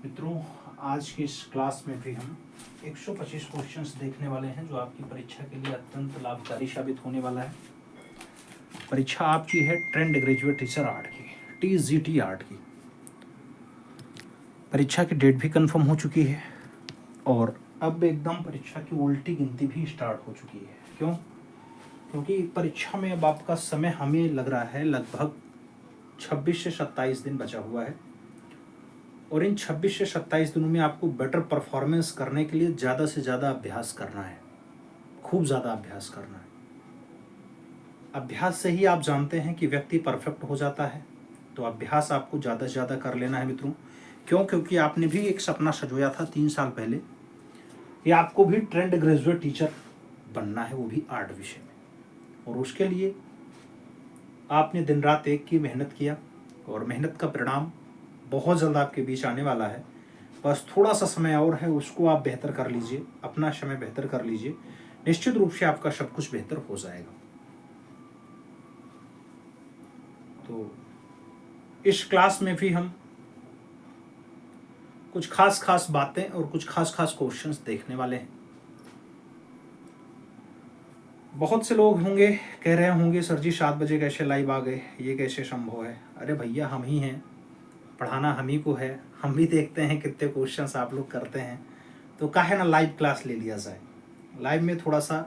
मित्रों, आज की इस क्लास में भी हम 125 क्वेश्चंस देखने वाले हैं जो आपकी परीक्षा के लिए अत्यंत लाभकारी साबित होने वाला है। परीक्षा आपकी है ट्रेंड ग्रेजुएट टीचर आर्ट की, TGT आर्ट की। परीक्षा की डेट भी कंफर्म हो चुकी है और अब एकदम परीक्षा की उल्टी गिनती भी स्टार्ट हो चुकी है। क्यों? क्योंकि परीक्षा में अब आपका समय हमें लग रहा है लगभग 26 से 27 दिन बचा हुआ है और इन 26 से 27 दिनों में आपको बेटर परफॉर्मेंस करने के लिए ज़्यादा से ज़्यादा अभ्यास करना है, खूब ज़्यादा अभ्यास करना है। अभ्यास से ही आप जानते हैं कि व्यक्ति परफेक्ट हो जाता है, तो अभ्यास आपको ज़्यादा से ज़्यादा कर लेना है मित्रों। क्यों? क्योंकि आपने भी एक सपना सजोया था 3 साल पहले कि आपको भी ट्रेंड ग्रेजुएट टीचर बनना है, वो भी आर्ट विषय में, और उसके लिए आपने दिन रात एक की मेहनत किया और मेहनत का परिणाम बहुत जल्द आपके बीच आने वाला है। बस थोड़ा सा समय और है, उसको आप बेहतर कर लीजिए, अपना समय बेहतर कर लीजिए, निश्चित रूप से आपका सब कुछ बेहतर हो जाएगा। तो इस क्लास में भी हम कुछ खास बातें और कुछ खास क्वेश्चंस देखने वाले हैं। बहुत से लोग होंगे, कह रहे होंगे सर जी 7 बजे कैसे लाइव आ गए, ये कैसे संभव है? अरे भैया, हम ही हैं, पढ़ाना हम ही को है, हम भी देखते हैं कितने क्वेश्चंस आप लोग करते हैं, तो काहे ना लाइव क्लास ले लिया जाए। लाइव में थोड़ा सा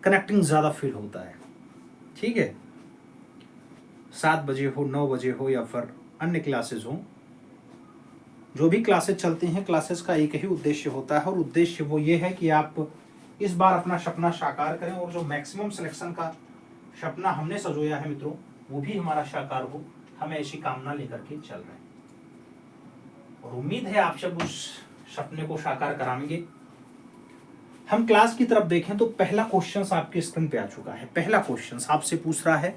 कनेक्टिंग ज़्यादा फील होता है। ठीक है, 7 बजे हो, 9 बजे हो या फिर अन्य क्लासेस हो, जो भी क्लासेस चलती हैं, क्लासेस का एक ही उद्देश्य होता है और उद्देश्य वो ये है कि आप इस बार अपना सपना साकार करें और जो मैक्सिमम सिलेक्शन का सपना हमने सजोया है मित्रों, वो भी हमारा साकार हो। हमें ऐसी कामना लेकर के चल रहे हैं और उम्मीद है आप सब उस सपने को साकार कराएंगे। हम क्लास की तरफ देखें तो पहला क्वेश्चन आपके स्क्रीन पे आ चुका है। पहला क्वेश्चन आपसे पूछ रहा है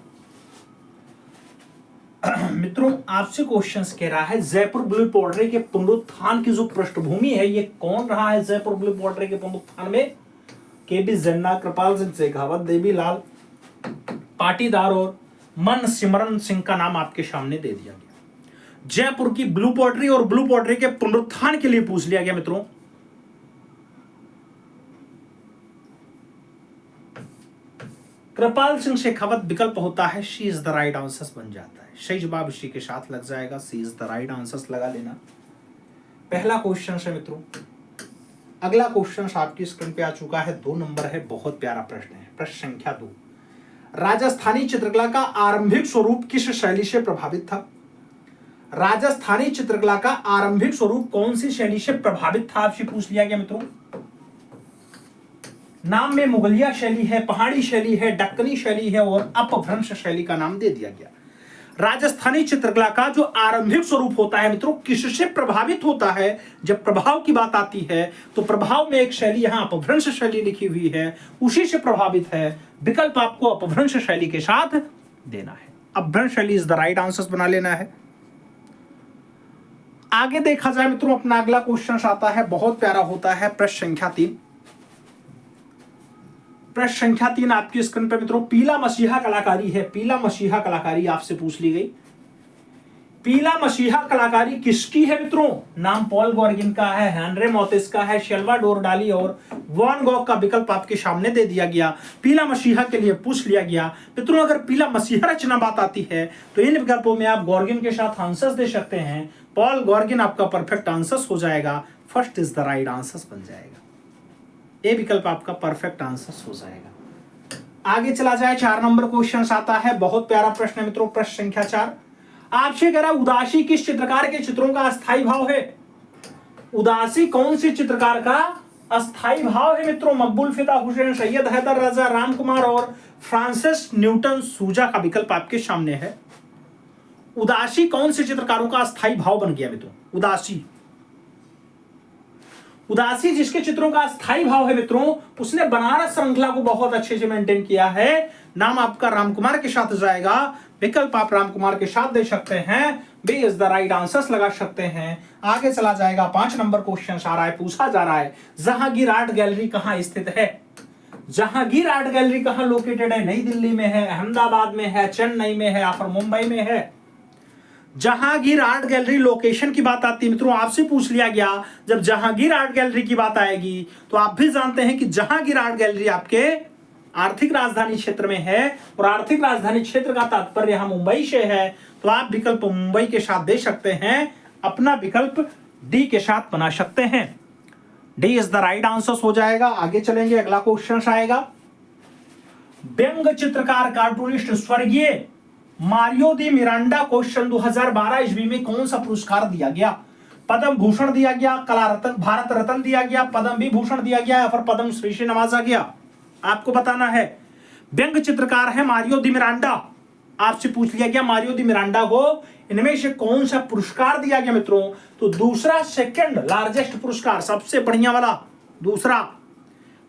मित्रों, आपसे क्वेश्चन कह रहा है जयपुर ब्लू पोट्री के पुनरुत्थान की जो पृष्ठभूमि है, ये कौन रहा है? जयपुर ब्लू पोट्री के पुनरुत्थान में केबी जन्ना, कृपाल सिंह शेखावत, देवीलाल पाटीदार और मन सिमरन सिंह का नाम आपके सामने दे दिया गया। जयपुर की ब्लू पोट्री और ब्लू पोट्री के पुनरुत्थान के लिए पूछ लिया गया मित्रों। कृपाल सिंह शेखावत विकल्प होता है, she is the right answer बन जाता है। सही जवाब इसी के साथ लग जाएगा, सी इज द राइट आंसर लगा लेना। पहला क्वेश्चन है मित्रों। अगला क्वेश्चन आपकी स्क्रीन पे आ चुका है, 2 नंबर है, बहुत प्यारा प्रश्न है, प्रश्न संख्या 2। राजस्थानी चित्रकला का आरंभिक स्वरूप किस शैली से प्रभावित था? राजस्थानी चित्रकला का आरंभिक स्वरूप कौन सी शैली से प्रभावित था, आपसे पूछ लिया गया मित्रों। नाम में मुगलिया शैली है, पहाड़ी शैली है, दक्कनी शैली है और अपभ्रंश शैली का नाम दे दिया गया। राजस्थानी चित्रकला का जो आरंभिक स्वरूप होता है मित्रों, किससे प्रभावित होता है? जब प्रभाव की बात आती है तो प्रभाव में एक शैली यहां अपभ्रंश शैली लिखी हुई है, उसी से प्रभावित है। विकल्प आपको अपभ्रंश शैली के साथ देना है। अपभ्रंश शैली इज द राइट आंसर बना लेना है। आगे देखा जाए मित्रों, अपना अगला क्वेश्चन आता है, बहुत प्यारा होता है, प्रश्न संख्या 3। प्रश्न संख्या 3 आपकी स्क्रीन पर मित्रों, पीला मसीहा कलाकारी है। पीला मसीहा कलाकारी आपसे पूछ ली गई। पीला मसीहा कलाकारी किसकी है मित्रों? नाम पॉल गॉर्गिन का है, हेनरी मोतिस का है, सल्वाडोर डाली और वैन गॉग का विकल्प आपके सामने दे दिया गया। पीला मसीहा के लिए पूछ लिया गया मित्रों। अगर पीला मसीहा रचना बात आती है तो इन विकल्पों में आप गॉर्गिन के साथ आंसर दे सकते हैं। पॉल गॉर्गिन आपका परफेक्ट आंसर हो जाएगा, first is the right answer बन जाएगा। ए विकल्प आपका परफेक्ट आंसर हो जाएगा। आगे चला जाए, 4 नंबर क्वेश्चन आता है, बहुत प्यारा प्रश्न है मित्रों, प्रश्न संख्या 4। आपसे कह रहा है उदासी किस चित्रकार के चित्रों का अस्थाई भाव है? उदासी कौन सी चित्रकार का अस्थाई भाव है मित्रों? मकबूल फिदा हुसैन, सैयद हैदर रजा, राम कुमार और फ्रांसिस न्यूटन सूजा का विकल्प आपके सामने है। उदासी कौन से चित्रकारों का अस्थाई भाव बन गया मित्रों? उदासी जिसके चित्रों का स्थायी भाव है मित्रों, उसने बनारस श्रृंखला को बहुत अच्छे से मेंटेन किया है। नाम आपका रामकुमार के साथ जाएगा, विकल्प आप रामकुमार के साथ दे सकते हैं, B is the right answer लगा सकते हैं। आगे चला जाएगा, 5 नंबर क्वेश्चन आ रहा है, पूछा जा रहा है जहांगीर आर्ट गैलरी कहां स्थित है? जहांगीर आर्ट गैलरी कहां लोकेटेड है? नई दिल्ली में है, अहमदाबाद में है, चेन्नई में है या फिर मुंबई में है? जहांगीर आर्ट गैलरी लोकेशन की बात आती है मित्रों, आपसे पूछ लिया गया जब जहांगीर आर्ट गैलरी की बात आएगी तो आप भी जानते हैं कि जहांगीर आर्ट गैलरी आपके आर्थिक राजधानी क्षेत्र में है, और आर्थिक राजधानी क्षेत्र का तात्पर्य यहां मुंबई से है, तो आप विकल्प मुंबई के साथ दे सकते हैं, अपना विकल्प डी के साथ बना सकते हैं। D is the right answer हो जाएगा। आगे चलेंगे, अगला क्वेश्चन आएगा। व्यंग चित्रकार कार्टूनिस्ट स्वर्गीय मारियो दी मिरांडा को सन 2012 ईस्वी में कौन सा पुरस्कार दिया गया? पद्म भूषण दिया गया, कला रत्न, भारत रत्न दिया गया, पद्म विभूषण दिया गया या फिर पद्म श्री से नवाजा गया? आपको बताना है। व्यंग चित्रकार है मारियो दी मिरांडा। आपसे पूछ लिया गया मारियो दी मिरांडा को इनमें से कौन सा पुरस्कार दिया गया मित्रों? तो दूसरा सेकंड लार्जेस्ट पुरस्कार, सबसे बढ़िया वाला दूसरा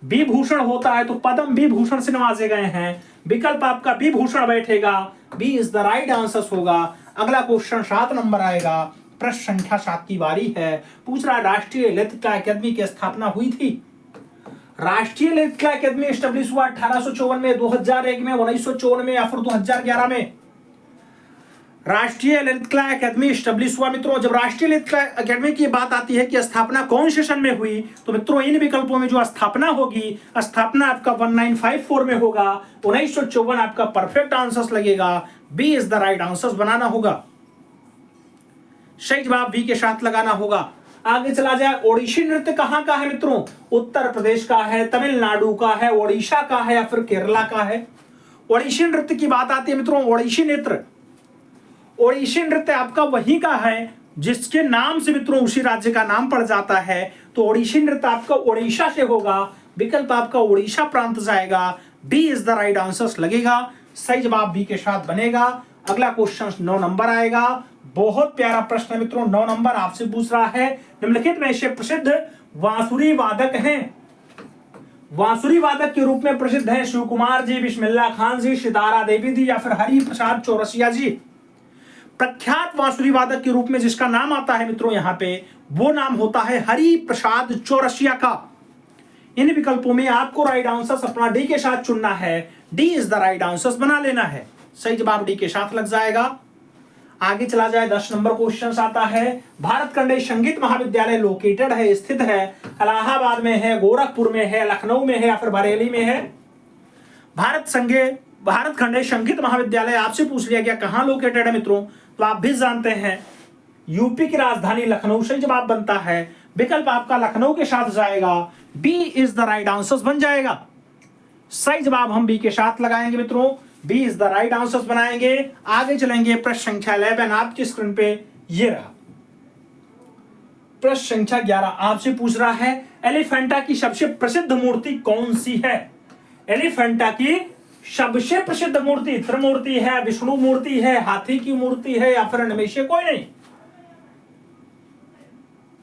विभूषण होता है, तो पद्म विभूषण से नवाजे गए हैं। विकल्प आपका विभूषण बैठेगा, B is the right answer होगा। अगला क्वेश्चन 7 नंबर आएगा। प्रश्न संख्या 7 की बारी है। पूछ रहा राष्ट्रीय ललित अकादमी की स्थापना हुई थी। राष्ट्रीय ललित अकादमी एस्टेब्लिश हुआ 1854 में, 2001 में, 1954 में या फिर 2011 में? राष्ट्रीय ललित कला अकादमी एस्टेब्लिश हुआ मित्रों। जब राष्ट्रीय ललित कला अकादमी की बात आती है कि स्थापना कौन से सन में हुई, तो मित्रों इन विकल्पों में जो स्थापना होगी, स्थापना आपका 1954 में होगा, 1954 आपका परफेक्ट आंसर लगेगा। B is the right answer बनाना होगा, सही जवाब बी के साथ लगाना होगा। आगे चला जाए, ओडिसी नृत्य कहां का है मित्रों? उत्तर प्रदेश का है, तमिलनाडु का है, ओडिशा का है या फिर केरला का है? ओडिसी नृत्य की बात आती है मित्रों। ओडिसी नृत्य आपका वही का है जिसके नाम से मित्रों उसी राज्य का नाम पड़ जाता है, तो ओडिसी नृत्य आपका ओडिशा से होगा। विकल्प आपका ओडिशा प्रांत जाएगा। B is the right answer लगेगा, सही जवाब बी के साथ बनेगा। अगला क्वेश्चन 9 नंबर आएगा। बहुत प्यारा प्रश्न है मित्रों। 9 नंबर आपसे पूछ रहा है, निम्नलिखित में से प्रसिद्ध बांसुरी वादक हैं। बांसुरी वादक के रूप में प्रसिद्ध हैं शिव कुमार जी, बिस्मिल्लाह खान जी, सितारा देवी जी या फिर हरि प्रसाद चौरसिया जी? प्रख्यात बांसुरी वादक के रूप में जिसका नाम आता है मित्रों यहाँ पे, वो नाम होता है हरि प्रसाद चौरसिया का। इन विकल्पों में आपको राइट आंसर अपना डी के साथ चुनना है। D is the right answer बना लेना है, सही जवाब डी के साथ लग जाएगा। आगे चला जाए, 10 नंबर क्वेश्चन आता है। भारत खंडे संगीत महाविद्यालय लोकेटेड है, स्थित है, इलाहाबाद में है, गोरखपुर में है, लखनऊ में है या फिर बरेली में है? भारत खंडे संगीत महाविद्यालय आपसे पूछ लिया गया कहां लोकेटेड है मित्रों, तो आप भी जानते हैं यूपी की राजधानी लखनऊ, सही जवाब बनता है। विकल्प आपका लखनऊ के साथ जाएगा। B is the right answer बन जाएगा, सही जवाब हम बी के साथ लगाएंगे मित्रों। B is the right answer बनाएंगे। आगे चलेंगे, प्रश्न संख्या 11 आपकी स्क्रीन पे ये रहा। प्रश्न संख्या 11 आपसे पूछ रहा है, एलिफेंटा की सबसे प्रसिद्ध मूर्ति कौन सी है? एलिफेंटा की सबसे प्रसिद्ध मूर्ति त्रिमूर्ति है, विष्णु मूर्ति है, हाथी की मूर्ति है या फिर इनमें से कोई नहीं?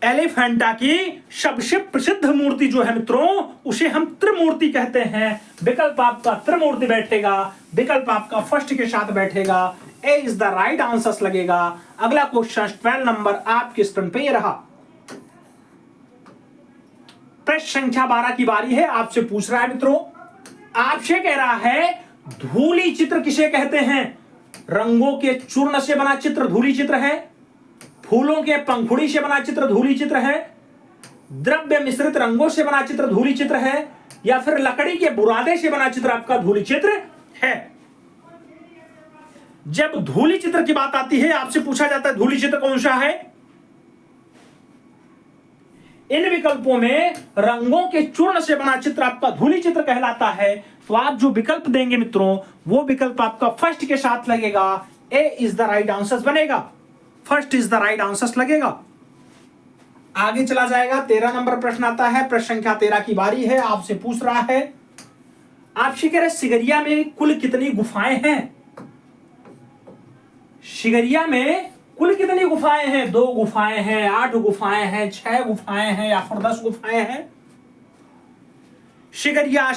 एलिफेंटा की सबसे प्रसिद्ध मूर्ति जो है मित्रों, उसे हम त्रिमूर्ति कहते हैं। विकल्प आपका त्रिमूर्ति बैठेगा, विकल्प आपका फर्स्ट के साथ बैठेगा। ए इज द राइट आंसर लगेगा। अगला क्वेश्चन 12 नंबर आपके स्क्रीन पे ये रहा। प्रश्न संख्या 12 की बारी है। आपसे पूछ रहा है मित्रों, आपसे कह रहा है धूली चित्र किसे कहते हैं? रंगों के चूर्ण से बना चित्र धूली चित्र है, फूलों के पंखुड़ी से बना चित्र धूली चित्र है, द्रव्य मिश्रित रंगों से बना चित्र धूली चित्र है या फिर लकड़ी के बुरादे से बना चित्र आपका धूली चित्र है? जब धूली चित्र की बात आती है आपसे पूछा जाता है धूली चित्र कौन सा है? इन विकल्पों में रंगों के चूर्ण से बना चित्र आपका धूली चित्र कहलाता है, तो आप जो विकल्प देंगे मित्रों वो विकल्प आपका फर्स्ट के साथ लगेगा। ए इज द राइट आंसर बनेगा, first is the right answer लगेगा। आगे चला जाएगा, 13 नंबर प्रश्न आता है। प्रश्न संख्या 13 की बारी है। आपसे पूछ रहा है, आपसे कह रहे सिगरिया में कुल कितनी गुफाएं हैं? सिगरिया में कुल कितनी गुफाएं हैं? 2 गुफाएं हैं, 8 गुफाएं हैं, 6 गुफाएं हैं या फिर 10 गुफाएं हैं? शिगरिया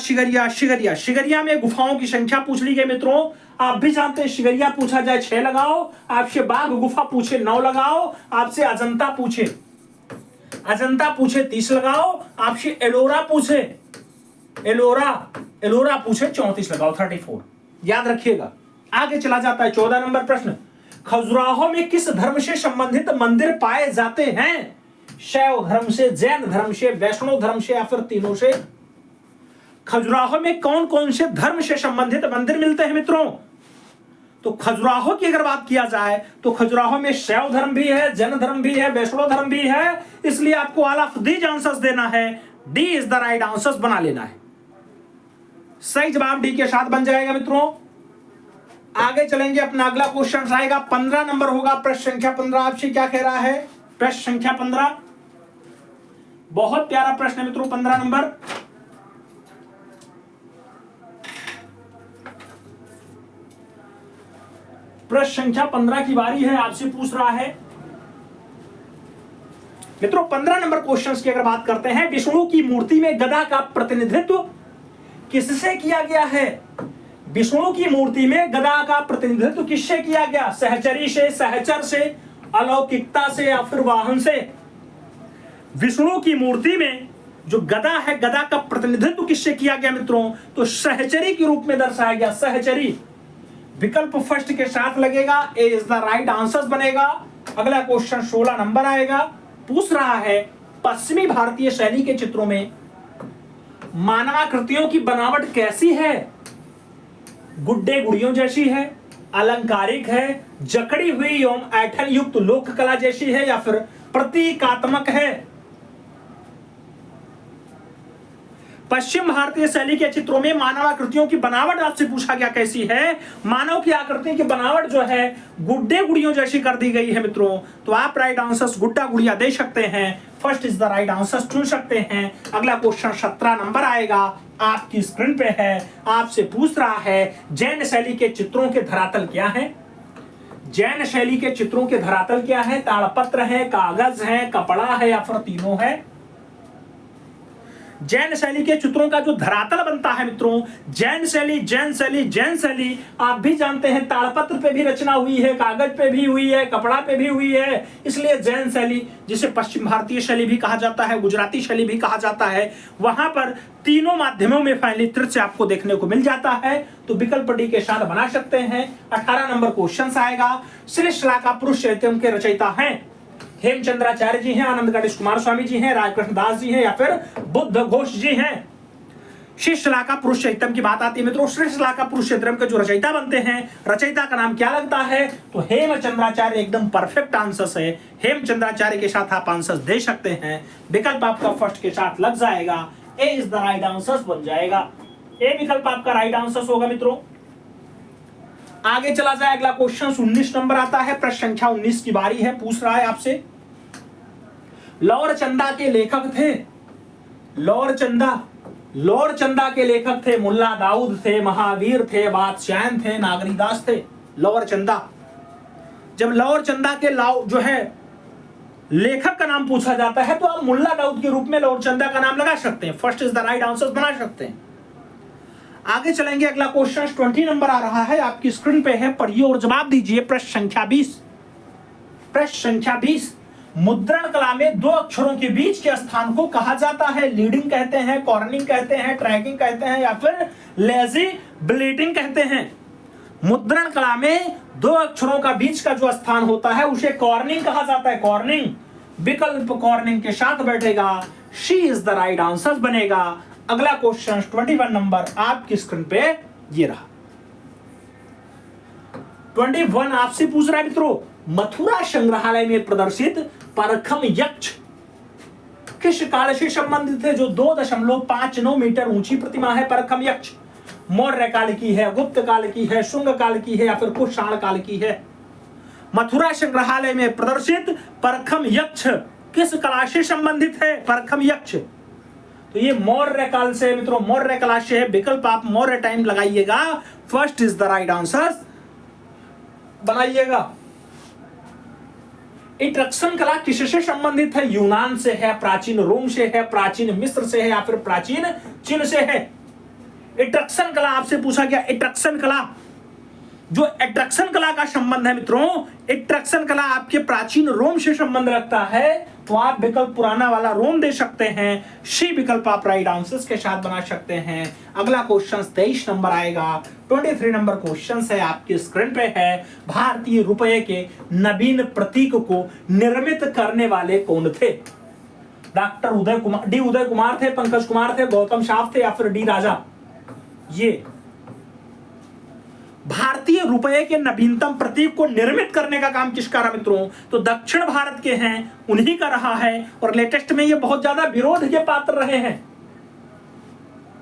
में गुफाओं की संख्या पूछ ली गई मित्रों। आप भी जानते हैं शिगरिया पूछा जाए 6 लगाओ, आपसे बाघ गुफा पूछे 9 लगाओ, आपसे अजंता पूछे 30 लगाओ, आपसे एलोरा पूछे 34 लगाओ, 34 याद रखिएगा। आगे चला जाता है 14 नंबर प्रश्न। खजुराहो में किस धर्म से संबंधित मंदिर पाए जाते हैं? शैव धर्म से, जैन धर्म से, वैष्णव धर्म से या फिर तीनों से? खजुराहो में कौन कौन से धर्म से संबंधित मंदिर मिलते हैं मित्रों? तो खजुराहो की अगर बात किया जाए तो खजुराहो में शैव धर्म भी है, जैन धर्म भी है, वैष्णव धर्म भी है, इसलिए आपको ऑल ऑफ दीज आंसर्स देना है। D is the right answers बना लेना है। सही जवाब डी के साथ बन जाएगा मित्रों। आगे चलेंगे, अपना अगला क्वेश्चन आएगा 15 नंबर होगा, प्रश्न संख्या 15 आपसे क्या कह रहा है? प्रश्न संख्या 15 बहुत प्यारा प्रश्न है मित्रों। 15 नंबर, प्रश्न संख्या 15 की बारी है, आपसे पूछ रहा है मित्रों 15 नंबर क्वेश्चंस की अगर बात करते हैं, विष्णु की मूर्ति में गदा का प्रतिनिधित्व किससे किया गया है? विष्णु की मूर्ति में गदा का प्रतिनिधित्व किससे किया गया? सहचरी से, सहचर से, अलौकिकता से या फिर वाहन से? विष्णु की मूर्ति में जो गदा है, गदा का प्रतिनिधित्व किससे किया गया मित्रों? तो सहचरी के रूप में दर्शाया गया। सहचरी विकल्प फर्स्ट के साथ लगेगा, ए इज द राइट आंसर बनेगा। अगला क्वेश्चन 16 नंबर आएगा, पूछ रहा है पश्चिमी भारतीय शैली के चित्रों में मानवाकृतियों की बनावट कैसी है? गुड्डे गुड़ियों जैसी है, अलंकारिक है, जकड़ी हुई एवं ऐठन युक्त लोक कला जैसी है या फिर प्रतीकात्मक है? पश्चिम भारतीय शैली के चित्रों में मानव आकृतियों की बनावट आपसे पूछा गया कैसी है? मानव की आकृति की बनावट जो है गुड्डे गुड़ियों जैसी कर दी गई है मित्रों। तो आप राइट आंसर्स गुड्डा गुड़िया दे सकते हैं, first is the right answer चुन सकते हैं। अगला क्वेश्चन 17 नंबर आएगा, आपकी स्क्रीन पे है, आपसे पूछ रहा है जैन शैली के चित्रों के धरातल क्या है? जैन शैली के चित्रों के धरातल क्या है? ताड़पत्र है, कागज है, कपड़ा है या फिर तीनों है? जैन शैली के चित्रों का जो धरातल बनता है मित्रों, जैन शैली, जैन शैली, जैन शैली आप भी जानते हैं ताड़पत्र पे भी रचना हुई है, कागज पे भी हुई है, कपड़ा पे भी हुई है, इसलिए जैन शैली, जिसे पश्चिम भारतीय शैली भी कहा जाता है, गुजराती शैली भी कहा जाता है, वहां पर तीनों माध्यमों में फैली तृतीय आपको देखने को मिल जाता है। तो विकल्प डी के साथ बना सकते हैं। 18 नंबर क्वेश्चन आएगा, श्रीशला का पुरुष साहित्यम के रचयिता हैं हेमचंद्राचार्य जी हैं, आनंद गणेश कुमार स्वामी जी हैं, राजकृष्ण दास जी हैं या फिर बुद्ध घोष जी हैं? श्रीशला का पुरुष साहित्यम की बात आती है मित्रों, श्रीशला का पुरुष साहित्यम के जो रचयिता बनते हैं, रचयिता का नाम क्या लगता है? तो हेमचंद्राचार्य एकदम परफेक्ट आंसर है। हेमचंद्राचार्य के साथ आप आंसर दे सकते हैं, विकल्प आपका फर्स्ट के साथ लग जाएगा, ए इज द राइट आंसर बन जाएगा। ए विकल्प आपका राइट आंसर होगा मित्रों। आगे चला जाए, अगला क्वेश्चन 19 नंबर आता है, प्रश्न संख्या 19 की बारी है, पूछ रहा है आपसे लौर चंदा के लेखक थे, लौर चंदा के लेखक थे मुल्ला दाऊद थे, महावीर थे, बादशाह थे, नागरीदास थे? लौर चंदा, जब लौर चंदा के जो है लेखक का नाम पूछा जाता है तो आप मुल्ला दाऊद के रूप में लौर चंदा का नाम लगा सकते हैं, first is the right answer बना सकते हैं। आगे चलेंगे, अगला क्वेश्चन 20 नंबर आ रहा है, आपकी स्क्रीन पे है, पढ़िए और जवाब दीजिए। प्रश्न संख्या 20, प्रश्न संख्या 20, मुद्रण कला में दो अक्षरों के बीच के स्थान को कहा जाता है? लीडिंग कहते हैं, कॉर्निंग कहते हैं, ट्रैकिंग कहते हैं या फिर लेजी ब्लीटिंग कहते हैं? मुद्रण कला में दो अक्षरों का बीच का जो स्थान होता है उसे कॉर्निंग कहा जाता है, कॉर्निंग। विकल्प कॉर्निंग के साथ बैठेगा, she is the right answer बनेगा। अगला क्वेश्चन 21 नंबर आपकी स्क्रीन पे ये रहा। 21 आपसे पूछ रहा है मित्रों, मथुरा संग्रहालय में प्रदर्शित परखम यक्ष किस काल से संबंधित है? जो 2.59 मीटर ऊंची प्रतिमा है परखम यक्ष, मौर्य काल की है, गुप्त काल की है, शुंग काल की है या फिर कुषाण काल की है? मथुरा संग्रहालय में प्रदर्शित परखम यक्ष किस कला से संबंधित है? परखम यक्ष, तो ये मौर्य काल से मित्रों, मौर्य कला से है, विकल्प आप मौर्य टाइम लगाइएगा, first is the right answer बनाइएगा। इट्रक्शन कला किससे संबंधित है? यूनान से है, प्राचीन रोम से है, प्राचीन मिस्र से है या फिर प्राचीन चीन से है? इट्रक्शन कला आपसे पूछा गया, इट्रक्शन कला जो एट्रैक्शन कला का संबंध है मित्रों, एट्रैक्शन कला आपके प्राचीन रोम से संबंध रखता है, तो आप विकल्प पुराना वाला रोम दे सकते हैं। सी विकल्प आप राइट आंसर्स के साथ बना सकते हैं। अगला क्वेश्चन 23 नंबर आएगा। 23 नंबर क्वेश्चन है, आपकी स्क्रीन पे है। भारतीय रुपये के नवीन प्रतीक को निर्मित करने वाले कौन थे? डॉक्टर उदय कुमार, डी उदय कुमार थे, पंकज कुमार थे, गौतम साफ थे, या फिर डी राजा? ये भारतीय रुपये के नवीनतम प्रतीक को निर्मित करने का काम किसका रहा मित्रों? तो दक्षिण भारत के हैं, उन्हीं का रहा है। और लेटेस्ट में ये बहुत ज्यादा विरोध के पात्र रहे हैं।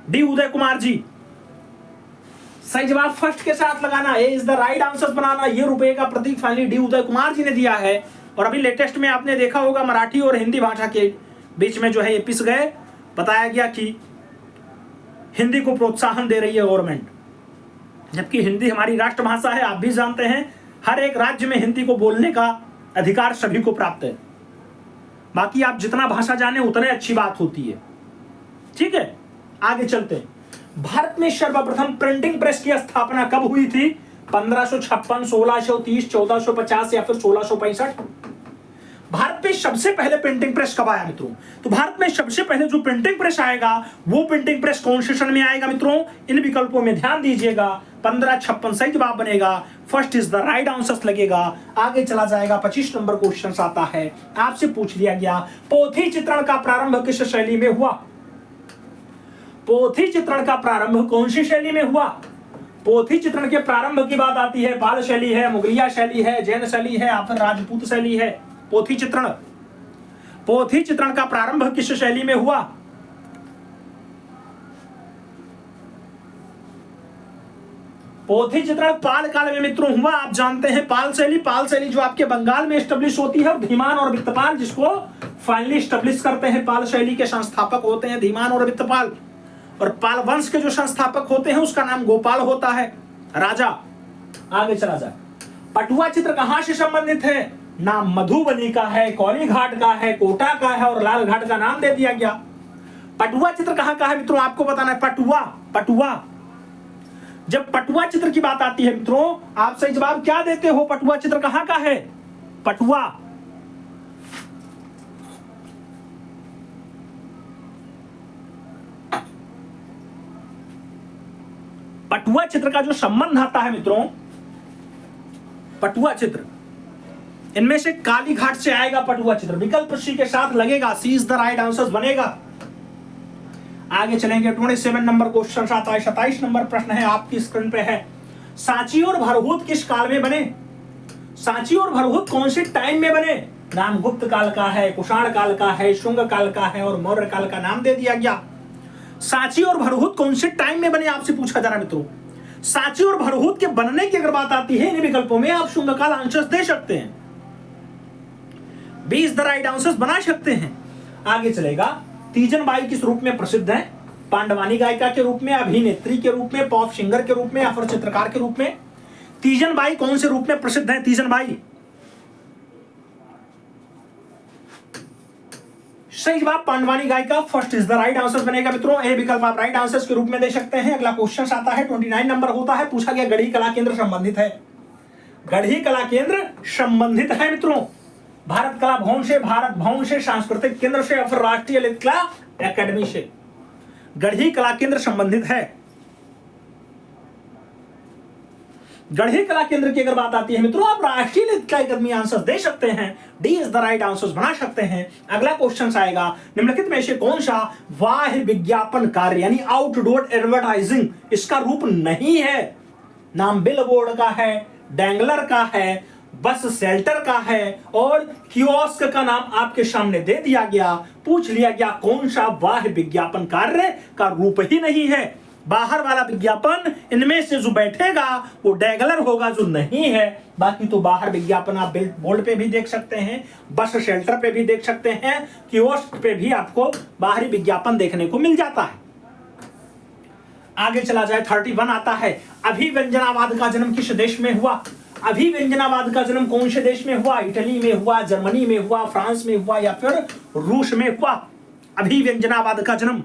डी उदय कुमार जी। सही जवाब फर्स्ट के साथ लगाना, ए इज द राइट आंसर बनाना। ये रुपये का प्रतीक फाइनली डी उदय कुमार जी ने दिया है। और अभी लेटेस्ट में आपने देखा होगा मराठी और हिंदी भाषा के बीच में जो है ये पिस गए। बताया गया कि हिंदी को प्रोत्साहन दे रही है गवर्नमेंट, जबकि हिंदी हमारी राष्ट्रभाषा है। आप भी जानते हैं हर एक राज्य में हिंदी को बोलने का अधिकार सभी को प्राप्त है। बाकी आप जितना भाषा जाने उतने अच्छी बात होती है। ठीक है, आगे चलते हैं। भारत में सर्वप्रथम प्रिंटिंग प्रेस की स्थापना कब हुई थी? 1556, 1630, 1450 या फिर 1665? भारत में सबसे पहले प्रिंटिंग प्रेस कब आया मित्रों? तो भारत में सबसे पहले जो प्रिंटिंग प्रेस आएगा वो प्रिंटिंग प्रेस कौन से सन में आएगा मित्रों? इन विकल्पों में ध्यान दीजिएगा। 1556 सही जवाब बनेगा, first is the right answer लगेगा। आगे चला जाएगा। 25 नंबर क्वेश्चन आता है, आपसे पूछ लिया गया पोथी चित्रण का प्रारंभ किस शैली में हुआ? पोथी चित्रण का प्रारंभ कौन सी शैली में हुआ? पोथी चित्रण के प्रारंभ की बात आती है, पाल शैली है, मुगलिया शैली है, जैन शैली है, या फिर राजपूत शैली है? पोथी चित्रण का प्रारंभ किस शैली में हुआ? पोथी चित्रण पाल काल में मित्रों हुआ। आप जानते हैं पाल शैली जो आपके बंगाल में स्टेब्लिश होती है, और धीमान और वित्तपाल जिसको फाइनली स्टेब्लिश करते हैं। पाल शैली के संस्थापक होते हैं धीमान और वित्तपाल, और पाल वंश के जो संस्थापक होते हैं उसका नाम गोपाल होता है, राजा। आगे चला जाए। पटुआ चित्र कहां से संबंधित है? नाम मधुबनी का है, कौली घाट का है, कोटा का है, और लाल घाट का नाम दे दिया गया। पटुआ चित्र कहां का है मित्रों? आपको बताना है। पटुआ जब पटुआ चित्र की बात आती है मित्रों, आप सही जवाब क्या देते हो? पटुआ चित्र कहां का है? पटुआ चित्र का जो संबंध आता है मित्रों, पटुआ चित्र इनमें से काली घाट से आएगा। पटुआ चित्र विकल्प सी के साथ लगेगा, सी इज द राइट आंसर बनेगा। आगे चलेंगे। 27 नंबर क्वेश्चन आता है। 27 नंबर प्रश्न है, आपकी स्क्रीन पे है। सांची और भरहुत किस काल में बने? सांची और भरहुत कौन से टाइम में बने? नाम गुप्त काल का है, कुषाण काल का है, शुंग काल का है, और मौर्य काल का नाम दे दिया गया। सांची और भरहुत कौन से टाइम में बने आपसे पूछा जा रहा है मित्रों। सांची और भरहुत के बनने की अगर बात आती है, इन विकल्पों में आप शुंग काल आंसर दे सकते हैं, 20 द राइट आंसर्स बना सकते हैं। आगे चलेगा। तीजन बाई किस रूप में प्रसिद्ध है? पांडवानी गायिका के रूप में, अभिनेत्री के रूप में, पॉप सिंगर के रूप में, या फिर चित्रकार के रूप में? तीजन बाई कौन से रूप में प्रसिद्ध है? तीजन बाई सही जवाब पांडवानी गायिका, first is the right answer बनेगा मित्रों। ए विकल्प आप राइट आंसर्स के रूप में दे सकते हैं। अगला क्वेश्चन आता है। 29 नंबर होता है। पूछा गया गढ़ी कला केंद्र संबंधित है। गढ़ी कला केंद्र संबंधित है मित्रों भारत कला भवन से, भारत भवन से, सांस्कृतिक केंद्र से, या फिर राष्ट्रीय ललित कला एकेडमी से? गढ़ी कला केंद्र संबंधित है। गढ़ी कला केंद्र की अगर बात आती है मित्रों, आप राष्ट्रीय ललित कला एकेडमी आंसर दे सकते हैं, D is the right answer बना सकते हैं। अगला क्वेश्चन आएगा। निम्नलिखित में से कौन सा बाह्य विज्ञापन कार्य यानी आउटडोर एडवर्टाइजिंग इसका रूप नहीं है? नाम बिलबोर्ड का है, डैंगलर का है, बस शेल्टर का है, और कियोस्क का नाम आपके सामने दे दिया गया। पूछ लिया गया कौन सा बाह्य विज्ञापन कार्य का रूप ही नहीं है? बाहर वाला विज्ञापन इनमें से जो बैठेगा वो डैगलर होगा, जो नहीं है। बाकी तो बाहर विज्ञापन आप बोर्ड पे भी देख सकते हैं, बस शेल्टर पे भी देख सकते हैं, कियोस्क पे भी आपको बाहरी विज्ञापन देखने को मिल जाता है। आगे चला जाए। 31 आता है। अभिव्यंजनावाद का जन्म किस देश में हुआ? अभिव्यंजनावाद का जन्म कौन से देश में हुआ? इटली में हुआ, जर्मनी में हुआ, फ्रांस में हुआ, या फिर रूस में हुआ? अभिव्यंजनावाद का जन्म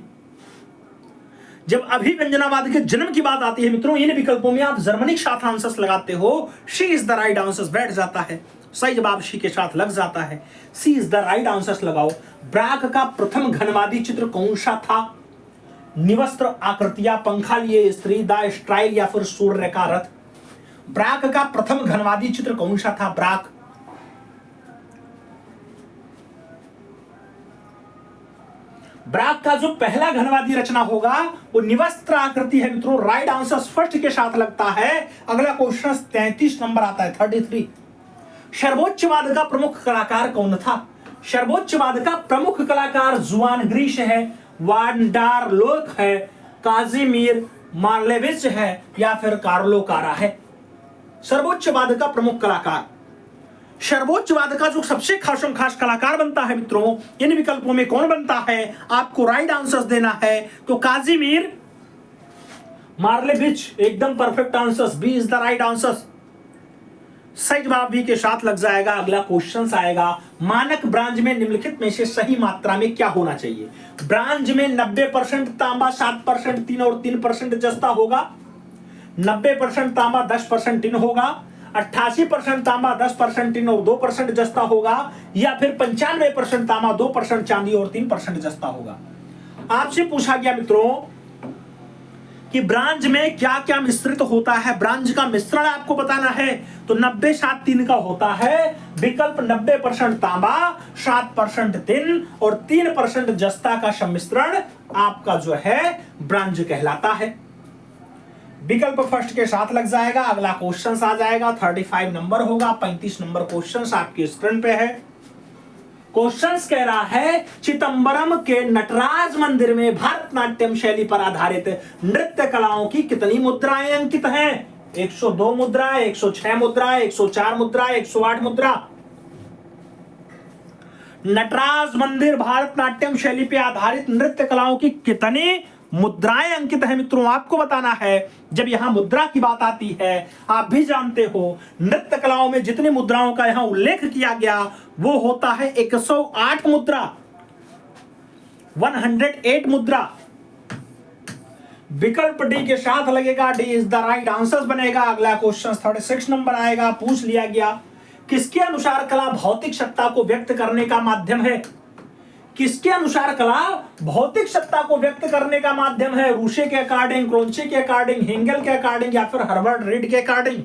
जब अभिव्यंजनावाद के जन्म की बात आती है मित्रों, इन विकल्पों में आप जर्मनी के साथ आंसर्स लगाते हो, she is the right answer बैठ जाता है। सही जवाब शी के साथ लग जाता है, सी इज द राइट आंसर्स लगाओ। ब्राक का प्रथम घनवादी चित्र कौन सा था? निवस्त्र आकृतियां, पंखा लिए स्त्री, द स्ट्राइल या फिर सूर्य का रथ। ब्राक का प्रथम घनवादी चित्र कौन सा था? ब्राक ब्राक का जो पहला घनवादी रचना होगा वो निवस्त्र आकृति है मित्रों। राइट आंसर फर्स्ट के साथ लगता है। अगला क्वेश्चन 33 नंबर आता है, 33। सर्वोच्चवाद का प्रमुख कलाकार कौन था? सर्वोच्चवाद का प्रमुख कलाकार जुआन ग्रीश है, वान डार लोक है, काजिमीर मार्लेविच है या फिर कार्लो कारा है। सर्वोच्चवाद का प्रमुख कलाकार, सर्वोच्चवाद का जो सबसे खास कलाकार बनता है मित्रों, इन विकल्पों में कौन बनता है? आपको राइट आंसर्स देना है। तो काजिमीर मार्लेविच एकदम perfect answers, B is the right answers. सही जवाब बी के साथ लग जाएगा। अगला क्वेश्चन आएगा, मानक ब्रांज में निम्नलिखित में से सही मात्रा में क्या होना चाहिए? ब्रांज में 90% तांबा, 7% टिन और 3% जस्ता होगा। 90% तांबा, 10% टिन होगा। 88% तांबा, 10% टिन और 2% जस्ता होगा, या फिर 95% तांबा, 2% चांदी और 3% जस्ता होगा। आपसे पूछा गया मित्रों कि ब्रांज में क्या क्या मिश्रित होता है, ब्रांज का मिश्रण आपको बताना है। तो 90-7-3 का होता है विकल्प। 90% तांबा, 7% टिन और 3% जस्ता का सम्मिश्रण आपका जो है ब्रांज कहलाता है। विकल्प फर्स्ट के साथ लग जाएगा। अगला क्वेश्चन आ जाएगा, 35 नंबर होगा। 35 नंबर क्वेश्चन आपके स्क्रीन पे है। क्वेश्चन कह रहा है, चिदंबरम के नटराज मंदिर में भारतनाट्यम शैली पर आधारित नृत्य कलाओं की कितनी मुद्राएं अंकित हैं? 102 मुद्रा, 106 मुद्रा, 104 मुद्रा, 108 मुद्रा। नटराज मंदिर भारतनाट्यम शैली पर आधारित नृत्य कलाओं की कितनी मुद्राएं अंकित है मित्रों, आपको बताना है। जब यहां मुद्रा की बात आती है, आप भी जानते हो नृत्य कलाओं में जितनी मुद्राओं का यहां उल्लेख किया गया वो होता है 108 मुद्रा, 108 मुद्रा। विकल्प डी के साथ लगेगा, D is the right answer बनेगा। अगला क्वेश्चन 36 नंबर आएगा। पूछ लिया गया, किसके अनुसार कला भौतिक सत्ता को व्यक्त करने का माध्यम है? किसके अनुसार कला भौतिक सत्ता को व्यक्त करने का माध्यम है? रूसे के अकॉर्डिंग, क्रोन्चे के अकॉर्डिंग, हेंगल के अकॉर्डिंग या फिर हर्बर्ट रीड के अकॉर्डिंग?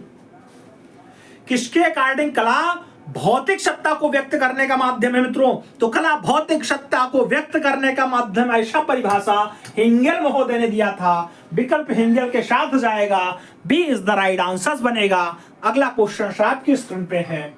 किसके अकॉर्डिंग कला भौतिक सत्ता को व्यक्त करने का माध्यम है मित्रों? तो कला भौतिक सत्ता को व्यक्त करने का माध्यम, ऐसा परिभाषा हेंगल महोदय ने दिया था। विकल्प हेंगल के साथ जाएगा, B is the right answer बनेगा। अगला क्वेश्चन आपकी स्क्रीन पे है।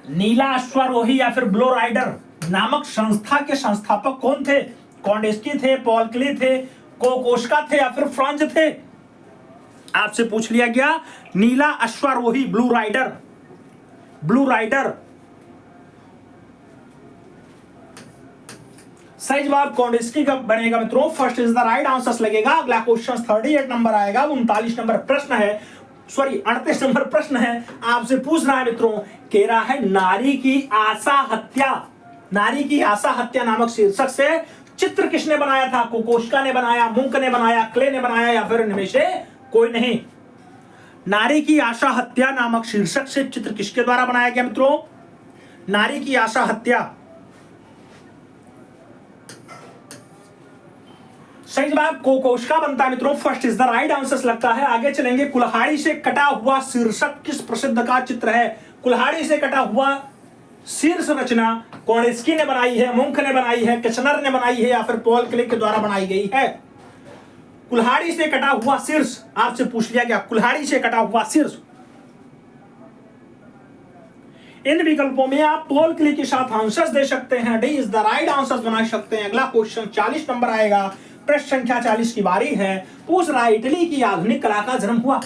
नीला अश्वारोही या फिर ब्लो राइडर नामक संस्था के संस्थापक कौन थे? कॉन्डेस्की थे, पॉल क्ले थे, कोकोस्का थे या फिर फ्रांज थे? आपसे पूछ लिया गया नीला अश्वारोही, ब्लू राइडर, ब्लू राइडर। सही जवाब कॉन्डेस्की का बनेगा मित्रों। First is the right answer लगेगा। अगला क्वेश्चन 38 नंबर आएगा। 39 नंबर प्रश्न है, सॉरी 38 नंबर प्रश्न है। आपसे पूछ रहा है मित्रों, कह रहा है नारी की आशा हत्या, नारी की आशा हत्या नामक शीर्षक से चित्र किसने बनाया था? कोकोस्का ने बनाया, मुंक ने बनाया, क्ले ने बनाया या फिर इनमें से कोई नहीं? नारी की आशा हत्या नामक शीर्षक से चित्र किसके द्वारा बनाया गया मित्रों? नारी की आशा हत्या। सही जवाब कोकोस्का बनता है मित्रों। First is the right answer लगता है। आगे चलेंगे, कुल्हाड़ी से कटा हुआ शीर्षक किस प्रसिद्ध का चित्र है? कुल्हाड़ी से कटा हुआ शीर्ष रचना कॉन्डेस्की ने बनाई है, मुंक ने बनाई है, किचनर ने बनाई है या फिर पॉल क्ले के द्वारा बनाई गई है? कुल्हाड़ी से कटा हुआ शीर्ष आपसे पूछ लिया गया, कुल्हाड़ी से कटा हुआ शीर्ष। इन विकल्पों में आप पॉल क्ले के साथ आंसर्स दे सकते हैं, D is the right answer बना सकते हैं। अगला क्वेश्चन 40 नंबर आएगा। प्रश्न संख्या 40 की बारी है। पूछ रहा है, इटली की आधुनिक कला का जन्म हुआ।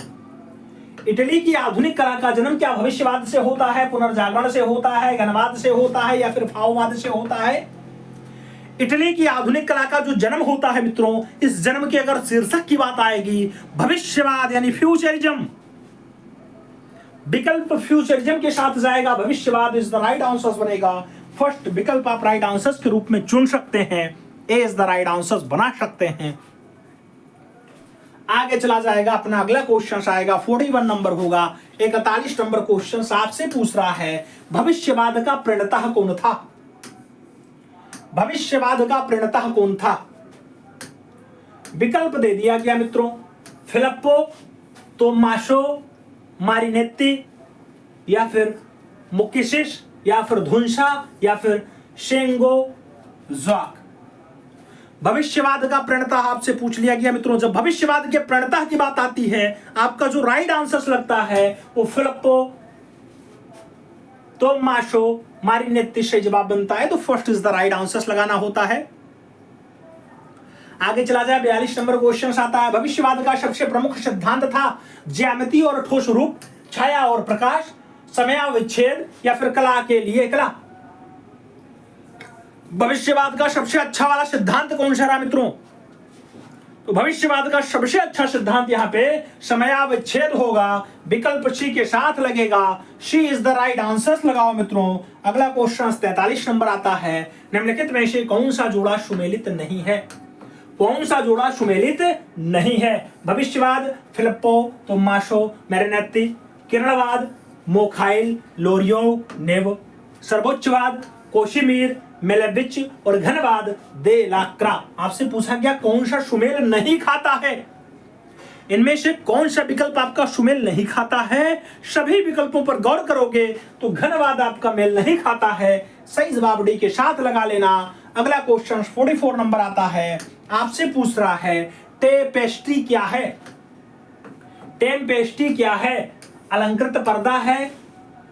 इटली की आधुनिक कला का जन्म क्या भविष्यवाद से होता है, पुनर्जागरण से होता है, घनवाद से होता है या फिर भाववाद से होता है? इटली की आधुनिक कला का जो जन्म होता है मित्रों, इस जन्म की अगर शीर्षक की बात आएगी, भविष्यवाद यानी फ्यूचरिज्म। विकल्प फ्यूचरिज्म के साथ जाएगा, भविष्यवाद इज द राइट आंसर बनेगा। फर्स्ट विकल्प आप राइट आंसर्स के रूप में चुन सकते हैं, ए इज द राइट आंसर्स बना सकते हैं। आगे चला जाएगा, अपना अगला क्वेश्चन आएगा 41 नंबर होगा। 41 नंबर क्वेश्चन आपसे पूछ रहा है भविष्यवाद का प्रणेता कौन था? भविष्यवाद का प्रणेता कौन था? विकल्प दे दिया गया मित्रों, फिलिप्पो तोमासो मारिनेत्ती, या फिर मुकिसिस, या फिर धुनसा, या फिर शेंगो ज़्वाक। भविष्यवाद का प्रणेता आपसे पूछ लिया गया मित्रों। जब भविष्यवाद के प्रणेता की बात आती है, आपका जो राइट आंसर लगता है वो फिलिप्पो तोमासो मारिनेत्ती से जवाब बनता है, तो first is the right answer लगाना होता है। आगे चला जाए, 42 नंबर क्वेश्चन आता है भविष्यवाद का सबसे प्रमुख सिद्धांत था ज्यामिति और ठोस रूप, छाया और प्रकाश, समयाविच्छेद, या फिर कला के लिए कला। भविष्यवाद का सबसे अच्छा वाला सिद्धांत कौन सा रहा मित्रों? तो भविष्यवाद का सबसे अच्छा सिद्धांत यहाँ पे समयाविच्छेद होगा, विकल्प सी के साथ लगेगा। सी इज द राइट आंसर लगाओ मित्रों। अगला क्वेश्चन 43 नंबर आता है, निम्नलिखित में से कौन सा जोड़ा सुमेलित नहीं है? कौन सा जोड़ा सुमेलित नहीं है? भविष्यवाद फिलिप्पो तोमासो मारिनेत्ती, किरणवाद मोखाइल लोरियो नेव, सर्वोच्चवाद कोशिमीर मेलेविच, और घनवाद दे लाक्रा। आपसे पूछा गया कौन सा सुमेल नहीं खाता है? इनमें से कौन सा विकल्प आपका सुमेल नहीं खाता है? सभी विकल्पों पर गौर करोगे तो घनवाद आपका मेल नहीं खाता है। सही जवाब डी के साथ लगा लेना। अगला क्वेश्चन 44 नंबर आता है, आपसे पूछ रहा है टेपेस्ट्री क्या है? टेपेस्ट्री क्या है? अलंकृत पर्दा है,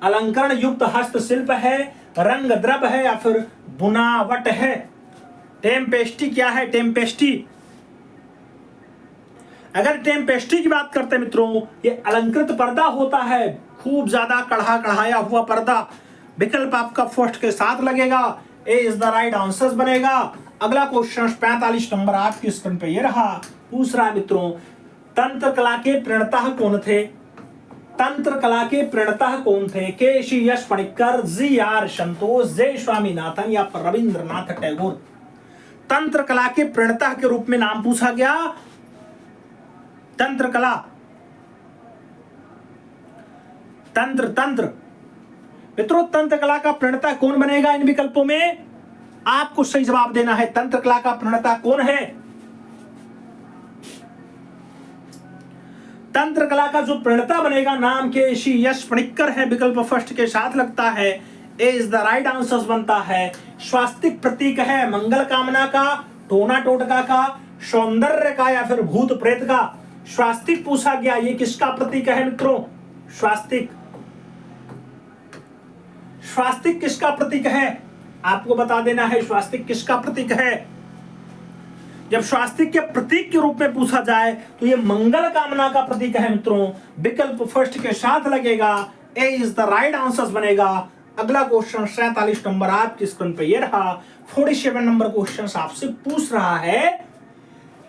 अलंकरण युक्त हस्तशिल्प है, रंग द्रव है, या फिर बुनावट है? टेपेस्ट्री क्या है? टेपेस्ट्री, अगर टेपेस्ट्री की बात करते हैं मित्रों, ये अलंकृत पर्दा होता है, खूब ज्यादा कढ़ाया हुआ पर्दा। विकल्प आपका फर्स्ट के साथ लगेगा, ए इज द राइट आंसर बनेगा। अगला क्वेश्चन 45 नंबर आपकी स्क्रीन पे ये रहा, पूछ रहा है मित्रों तंत्र कला के प्रणेता कौन थे? तंत्र कला के प्रणेता कौन थे? के.सी.एस. पणिक्कर, जी.आर. संतोष, जे. स्वामीनाथन, या फिर रविंद्रनाथ टैगोर। तंत्र कला के प्रणेता के रूप में नाम पूछा गया। तंत्र कला, तंत्र मित्रों, तंत्र कला का प्रणेता कौन बनेगा? इन विकल्पों में आपको सही जवाब देना है। तंत्र कला का प्रणेता कौन है? तंत्र कला का जो प्रणेता बनेगा नाम के.सी.एस. पणिक्कर है, विकल्प फर्स्ट के साथ लगता है, ए इज द राइट आंसर बनता है। स्वास्तिक प्रतीक है मंगल कामना का, टोना टोटका का, सौंदर्य का, या फिर भूत प्रेत का? स्वास्तिक पूछा गया, ये किसका प्रतीक है मित्रों? स्वास्तिक, स्वास्तिक किसका प्रतीक है? आपको बता देना है स्वास्तिक किसका प्रतीक है। जब स्वास्तिक के प्रतीक के रूप में पूछा जाए तो ये मंगल कामना का प्रतीक है मित्रों। विकल्प फर्स्ट के साथ लगेगा, ए इज द राइट आंसर बनेगा। अगला क्वेश्चन 47 नंबर आपकी स्क्रीन पे ये रहा। 47 नंबर क्वेश्चन आपसे पूछ रहा है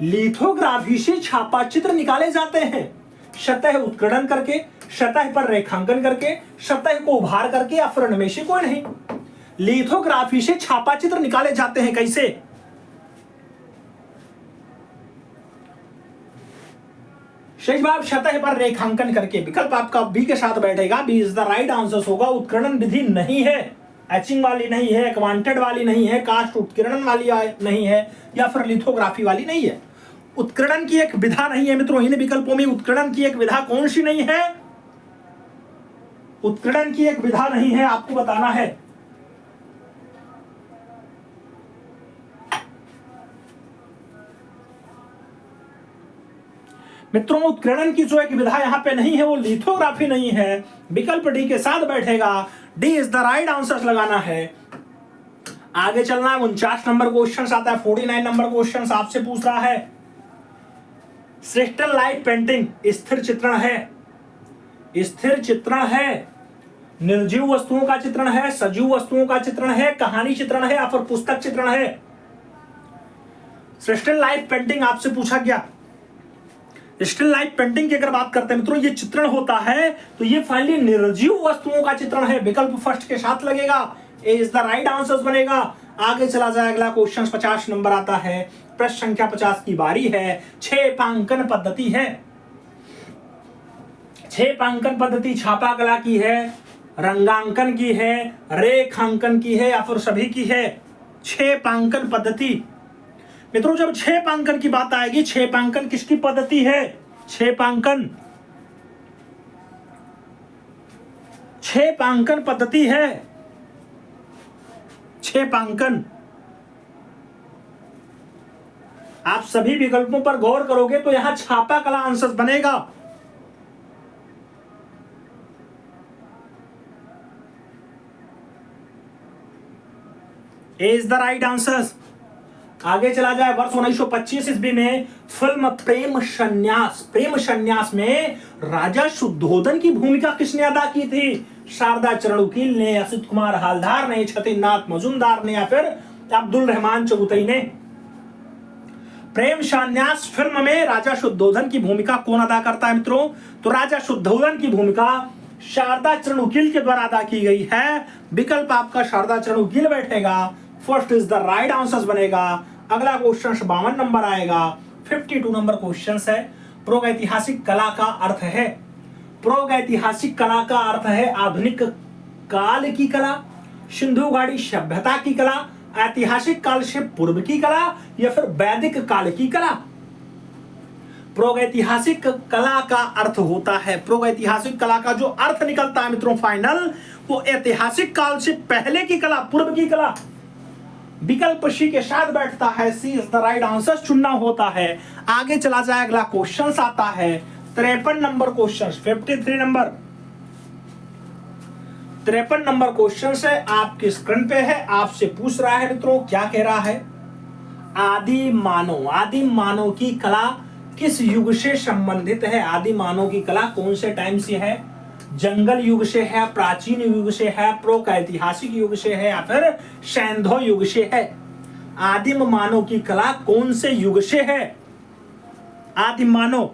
लिथोग्राफी से छापा चित्र निकाले जाते हैं सतह उत्कीर्णन करके, सतह पर रेखांकन करके, सतह को उभार करके, या फिर इनमें से कोई नहीं। लिथोग्राफी से छापा चित्र निकाले जाते हैं कैसे? सही जवाब सतह पर रेखांकन करके। विकल्प आपका बी के साथ बैठेगा, B is the right answer होगा। उत्कीर्णन विधि नहीं है, एचिंग वाली नहीं है, क्वांटेड वाली नहीं है, कास्ट उत्कीर्णन वाली नहीं है, या फिर लिथोग्राफी वाली नहीं है। उत्कीर्णन की एक विधा नहीं है मित्रों। इन विकल्पों में उत्कीर्णन की एक विधा कौन सी नहीं है? उत्कीर्णन की एक विधा नहीं है, आपको बताना है। मित्रों उत्कीर्णन की जो एक विधा यहाँ पे नहीं है वो लिथोग्राफी नहीं है। विकल्प डी के साथ बैठेगा, D is the right answer लगाना है। आगे चलना है। 49 नंबर क्वेश्चन आता है। 49 नंबर क्वेश्चन आपसे पूछ रहा है क्रिस्टल लाइट पेंटिंग स्थिर चित्रण है, स्थिर चित्रण है, निर्जीव वस्तुओं का चित्रण है, सजीव वस्तुओं का चित्रण है, कहानी चित्रण है, या फिर पुस्तक चित्रण है? क्रिस्टल लाइट पेंटिंग आपसे पूछा गया। स्टिल लाइफ पेंटिंग की अगर बात करते हैं मित्रों, ये चित्रण होता है तो ये फाइनली निर्जीव वस्तुओं का चित्रण है। विकल्प फर्स्ट के साथ लगेगा, ए इज द राइट आंसर बनेगा। आगे चला जाए, अगला क्वेश्चन 50 नंबर आता है। प्रश्न संख्या 50 की बारी है। 6 पद्धति है। 6 पद्धति छापा कला की है, रंगांकन की है, रेखांकन की है या फिर सभी की है। 6 पद्धति मित्रों, जब 6 की बात आएगी, 6 किसकी पद्धति है? 6 पद्धति है। 6 आप सभी विकल्पों पर गौर करोगे तो यहां छापा कला आंसर बनेगा। ए इज द राइट आंसर। आगे चला जाए, वर्ष 1925 ईस्वी में फिल्म प्रेम संन्यास में राजा शुद्धोधन की भूमिका किसने अदा की थी? शारदा चरणवकील ने, असित कुमार हालदार ने, छतिनाथ मजुमदार ने या फिर अब्दुल रहमान चौगुतई ने? प्रेम संन्यास फिल्म में राजा शुद्धोधन की भूमिका कौन अदा करता है मित्रों? तो राजा शुद्धोधन की भूमिका शारदा चरणवकील के द्वारा अदा की गई है। विकल्प आपका शारदा चरणवकील बैठेगा। First is the right answer बनेगा। अगला क्वेश्चन 52 नंबर आएगा। 52 नंबर क्वेश्चन है। प्रागैतिहासिक कला का अर्थ है। प्रागैतिहासिक कला का अर्थ है आधुनिक काल की कला, सिंधु घाटी सभ्यता की कला, ऐतिहासिक काल से पूर्व की कला या फिर वैदिक काल की कला। प्रागैतिहासिक कला का अर्थ होता है, प्रागैतिहासिक कला का जो अर्थ निकलता है मित्रों फाइनल, वो ऐतिहासिक काल से पहले की कला, पूर्व की कला। विकल्प सी के साथ बैठता है। सी इज द राइट आंसर चुनना होता है। आगे चला जाए, अगला क्वेश्चन आता है 53 number question. 53 number 53 number question है, आपके स्क्रीन पे है। आपसे पूछ रहा है मित्रों, क्या कह रहा है? आदि मानव की कला किस युग से संबंधित है? आदि मानव की कला कौन से टाइम से है? जंगल युग से है, प्राचीन युग से है, प्रागैतिहासिक युग से है या फिर सैंधव युग से है? आदिम मानव की कला कौन से युग से है? आदिम मानव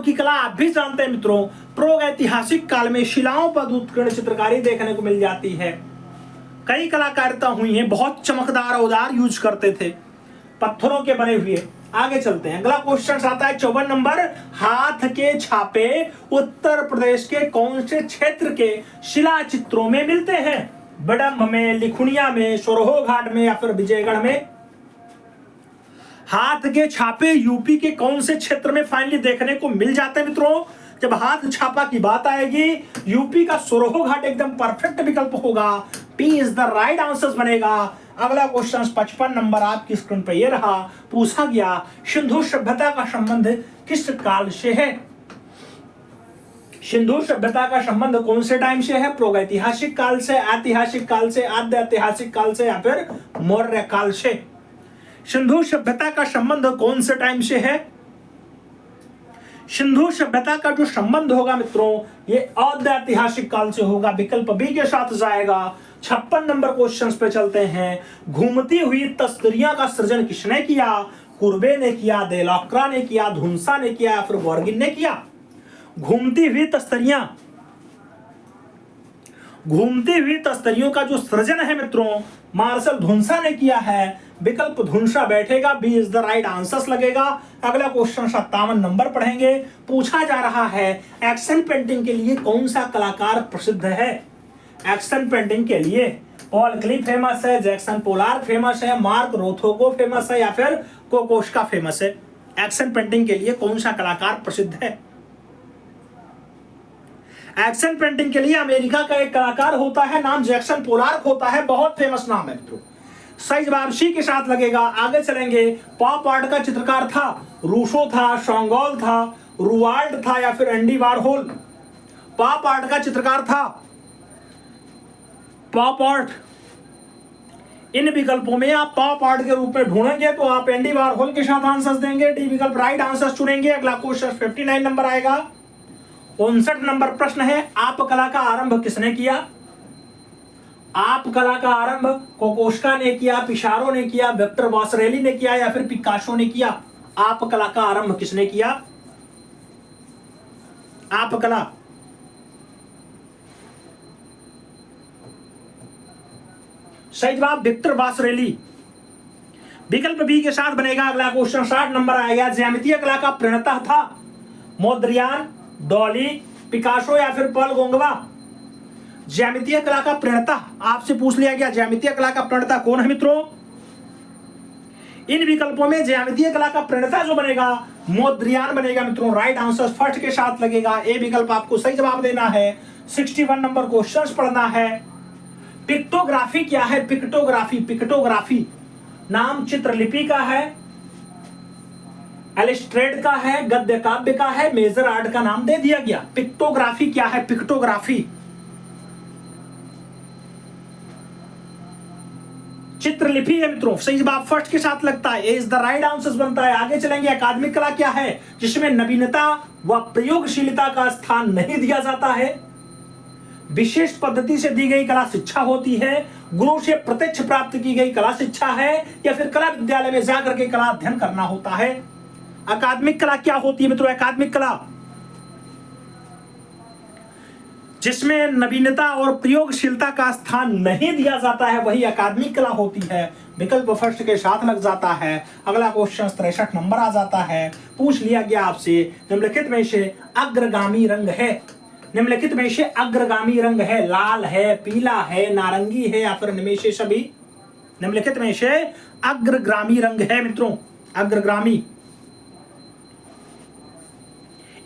की कला आप भी जानते हैं मित्रों, प्रागैतिहासिक काल में शिलाओं पर उत्कीर्ण चित्रकारी देखने को मिल जाती है। कई कलाकारिता हुई है, बहुत चमकदार औजार यूज करते थे, पत्थरों के बने हुए। आगे चलते हैं, अगला क्वेश्चन आता है 54 नंबर। हाथ के छापे उत्तर प्रदेश के कौन से क्षेत्र के शिला चित्रों में मिलते हैं? बडम्ब में, लिखुनिया में, सरोहो घाट में या फिर विजयगढ़ में? हाथ के छापे यूपी के कौन से क्षेत्र में फाइनली देखने को मिल जाते हैं मित्रों? जब हाथ छापा की बात आएगी, यूपी का सरोहो घाट एकदम परफेक्ट विकल्प होगा। P is the right answer बनेगा। अगला क्वेश्चन 55 नंबर आपकी स्क्रीन पर यह रहा। पूछा गया, सिंधु सभ्यता का संबंध किस काल से है? सिंधु सभ्यता का संबंध कौन से टाइम से है? प्रागैतिहासिक काल से, ऐतिहासिक काल से, आद्य ऐतिहासिक काल से या फिर मौर्य काल से? सिंधु सभ्यता का संबंध कौन से टाइम से है? सिंधु सभ्यता का जो संबंध होगा मित्रों, ये आद्य ऐतिहासिक काल से होगा। विकल्प बी के साथ जाएगा। 56 नंबर क्वेश्चन पे चलते हैं। घूमती हुई तस्तरियां का सृजन किसने किया? कुर्बे ने किया, देलौक्रा ने किया, धुंसा ने किया या फिर गोर्गिन ने किया? घूमती हुई तस्तरियों का जो सृजन है मित्रों, मार्शल धुंसा ने किया है। विकल्प धुंसा बैठेगा। B is the right answer लगेगा। अगला क्वेश्चन 57 नंबर पढ़ेंगे। पूछा जा रहा है, एक्शन पेंटिंग के लिए कौन सा कलाकार प्रसिद्ध है? एक्शन पेंटिंग के लिए पॉल क्ली फेमस है, जैक्सन पोलार्क फेमस है, मार्क रोथोको फेमस है या फिर कोकोस्का फेमस है? एक्शन पेंटिंग के लिए कौन सा कलाकार प्रसिद्ध है? एक्शन पेंटिंग के लिए अमेरिका का एक कलाकार होता है, नाम जैक्सन पोलार्क होता है, बहुत फेमस नाम है मित्रों। सही जवाब सी के साथ लगेगा। आगे चलेंगे, पॉप आर्ट का चित्रकार था, रूसो था, शॉन्गॉल था, रुवाल्ड था या फिर एंडी वारहोल? पॉप आर्ट का चित्रकार था पॉप आर्ट। इन विकल्पों में आप पॉप आर्ट के रूप में ढूंढेंगे तो आप एंडी वारहोल के साथ आंसर देंगे। डी विकल्प राइट आंसर चुनेंगे। अगला क्वेश्चन 59 नंबर आएगा। 59 नंबर प्रश्न है, आप कला का आरंभ किसने किया? आप कला का आरंभ कोकोस्का ने किया, पिसारो ने किया, विक्टर वासरेली ने किया या फिर पिकासो ने किया? आप कला का आरंभ किसने किया? आप कला सही जवाब विक्टर वासरेली। विकल्प बी के साथ बनेगा अगला क्वेश्चन। 60 नंबर आएगा। ज्यामितीय कला का प्रणेता था मोद्रियान, डॉली, पिकासो या फिर पॉल गोंगवा। ज्यामितीय कला का प्रणेता आपसे पूछ लिया गया, ज्यामितीय कला का प्रणेता कौन है मित्रों? इन विकल्पों में ज्यामितीय कला का प्रणेता जो बनेगा मोद्रियान बनेगा मित्रों। राइट आंसर फर्स्ट के साथ लगेगा। ए विकल्प आपको सही जवाब देना है। 61 नंबर क्वेश्चन पढ़ना है। पिक्टोग्राफी क्या है? पिक्टोग्राफी, पिक्टोग्राफी नाम चित्रलिपि का है, एलिस्ट्रेट का है, गद्य काव्य का है, मेजर आर्ट का नाम दे दिया गया। पिक्टोग्राफी क्या है? पिक्टोग्राफी चित्रलिपि है मित्रों। सही जवाब फर्स्ट के साथ लगता है। इज द राइट आंसर बनता है। आगे चलेंगे। अकादमिक कला क्या है? जिसमें नवीनता व प्रयोगशीलता का स्थान नहीं दिया जाता है, विशेष पद्धति से दी गई कला शिक्षा होती है, गुरु से प्रत्यक्ष प्राप्त की गई कला शिक्षा है, या फिर कला विद्यालय में जाकर के कला अध्ययन करना होता है। अकादमिक कला क्या होती है मित्रों? अकादमिक कला जिसमें नवीनता और प्रयोगशीलता का स्थान नहीं दिया जाता है वही अकादमिक कला होती है। विकल्प फर्स्ट के साथ लग जाता है। अगला क्वेश्चन 63 नंबर आ जाता है। पूछ लिया गया आपसे, निम्नलिखित में से अग्रगामी रंग है, निम्नलिखित में से अग्रगामी रंग है, लाल है, पीला है, नारंगी है या फिर इनमें से सभी? निम्नलिखित में से अग्रगामी रंग है मित्रों, अग्रगामी।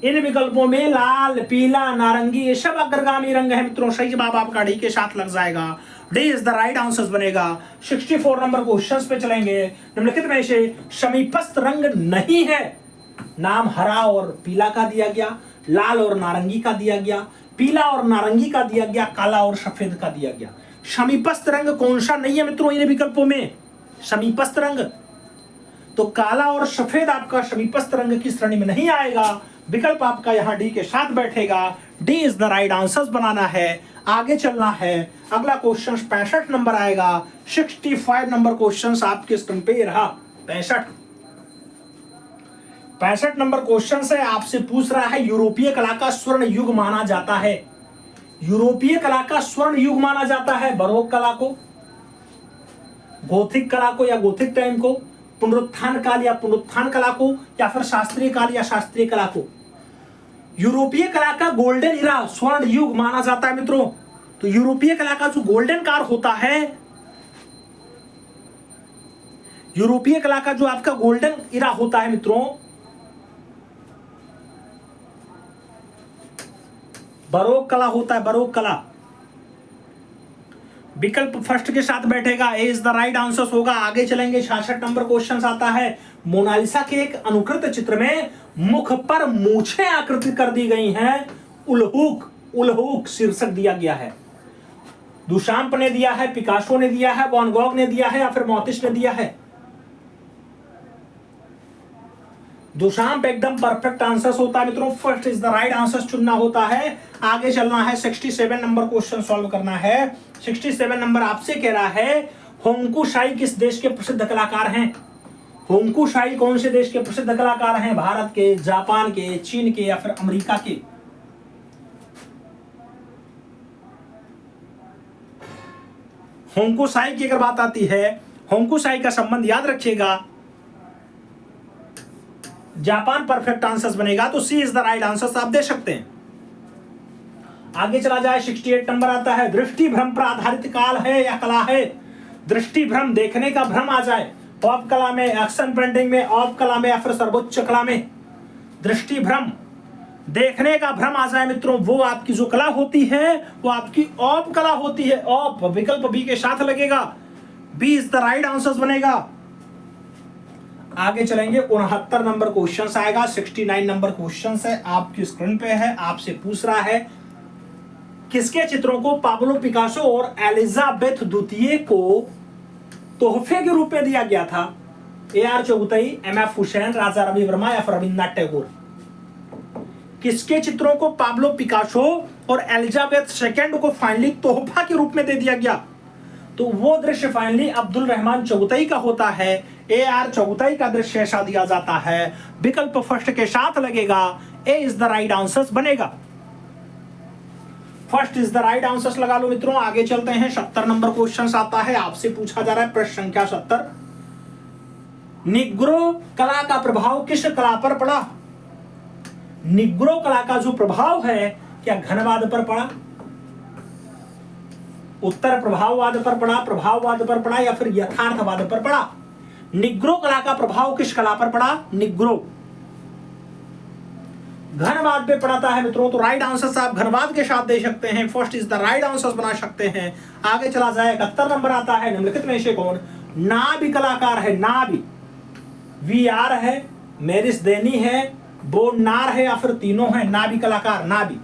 इन विकल्पों में लाल, पीला, नारंगी ये सब अग्रगामी रंग है मित्रों। सही जवाब आपका डी के साथ लग जाएगा। D is the right answer बनेगा। 64 नंबर क्वेश्चंस पे चलेंगे। निम्नलिखित में से समीपस्थ रंग नहीं है। नाम हरा और पीला का दिया गया, लाल और नारंगी का दिया गया, पीला और नारंगी का दिया गया, काला और सफेद का दिया गया। समीपस्थ रंग कौन सा नहीं है मित्रों इन विकल्पों में? समीपस्थ रंग तो काला और सफेद आपका समीपस्थ रंग की श्रेणी में नहीं आएगा। विकल्प आपका यहां डी के साथ बैठेगा। D is the right answer बनाना है। आगे चलना है। अगला क्वेश्चन 65 नंबर आएगा। 65 नंबर क्वेश्चन आपके स्क्रीन पे रहा। 65 नंबर क्वेश्चन से आपसे पूछ रहा है, यूरोपीय कला का स्वर्ण युग माना जाता है। यूरोपीय कला का स्वर्ण युग माना जाता है बरोक कला को, गोथिक कला को या गोथिक टाइम को, पुनरुत्थान काल या पुनरुत्थान कला को, या फिर शास्त्रीय काल या शास्त्रीय कला को। यूरोपीय कला का गोल्डन इरा स्वर्ण युग माना जाता है मित्रों। तो यूरोपीय कला का जो गोल्डन काल होता है, यूरोपीय कला का जो आपका गोल्डन इरा होता है मित्रों, बरोक कला होता है, बरोक कला। विकल्प फर्स्ट के साथ बैठेगा। ए इज द राइट आंसर होगा। आगे चलेंगे। 66 नंबर क्वेश्चन आता है। मोनालिसा के एक अनुकृत चित्र में मुख पर मूछें आकृति कर दी गई हैं। उल्हूक, उल्हूक शीर्षक दिया गया है। दुशांप ने दिया है, पिकासो ने दिया है, वैन गॉग ने दिया है या फिर मोतिस ने दिया है? दुशांप एकदम परफेक्ट आंसर होता है मित्रों। First is the right answer चुनना होता है। आगे चलना है। 67 नंबर क्वेश्चन सॉल्व करना है। 67 नंबर आपसे कह रहा है, होंकुशाई किस देश के प्रसिद्ध कलाकार हैं? होंकुशाई कौन से देश के प्रसिद्ध कलाकार हैं? भारत के, जापान के, चीन के या फिर अमेरिका के? होंकुशाई की अगर बात आती है, होंकुशाई का संबंध याद रखिएगा, जापान परफेक्ट आंसर बनेगा। तो सी इज द राइट आंसर आप दे सकते हैं। आगे चला जाए। 68 नंबर आता है। दृष्टि भ्रम पर आधारित काल है या कला है? दृष्टि भ्रम, देखने का भ्रम आ जाए, ऑफ कला में, एक्शन पेंटिंग में, ऑफ कला में या फिर सर्वोच्च कला में? दृष्टि भ्रम, देखने का भ्रम आ जाए मित्रों, वो आपकी जो कला होती है वो आपकी ऑफ कला होती है। ऑफ विकल्प बी के साथ लगेगा। B is the right answer बनेगा। आगे चलेंगे। 69 नंबर क्वेश्चन आएगा। 69 नंबर क्वेश्चन है, आपकी स्क्रीन पे है। आपसे पूछ रहा है, किसके चित्रों को पाब्लो पिकासो और एलिजाबेथ द्वितीय को तोहफे के रूप में दिया गया था? AR चौगुताई, MF हुसैन, राजा रवि वर्मा या फिर रविन्द्रनाथ टैगोर? किसके चित्रों को पाब्लो पिकासो और एलिजाबेथ सेकेंड को फाइनली तोहफा के रूप में दे दिया गया? तो वो दृश्य फाइनली अब्दुल रहमान चौगुताई का होता है। AR चौगुताई का दृश्य ऐसा दिया जाता है। विकल्प फर्स्ट के साथ लगेगा। ए इज द राइट आंसर बनेगा। First is the right answer लगा लो मित्रों। आगे चलते हैं, 70 नंबर क्वेश्चन आता है, आपसे पूछा जा रहा है प्रश्न संख्या 70। निग्रो कला का प्रभाव किस कला पर पड़ा? निग्रो कला का जो प्रभाव है क्या घनवाद पर पड़ा, उत्तर प्रभाववाद पर पड़ा, प्रभाववाद पर पड़ा या फिर यथार्थवाद पर पड़ा? निग्रो कला का प्रभाव किस कला पर पड़ा? निग्रो घनवाद पे पड़ता है मित्रों। तो राइट आंसर आप घनवाद के साथ दे सकते हैं, first is the right answer बना सकते हैं। आगे चला जाए, 71 नंबर आता है, निम्नलिखित में से कौन नाभि कलाकार है? नाभि, वी आर है, मेरिस देनी है, बोनार है या फिर तीनों है? नाभि कलाकार, नाभि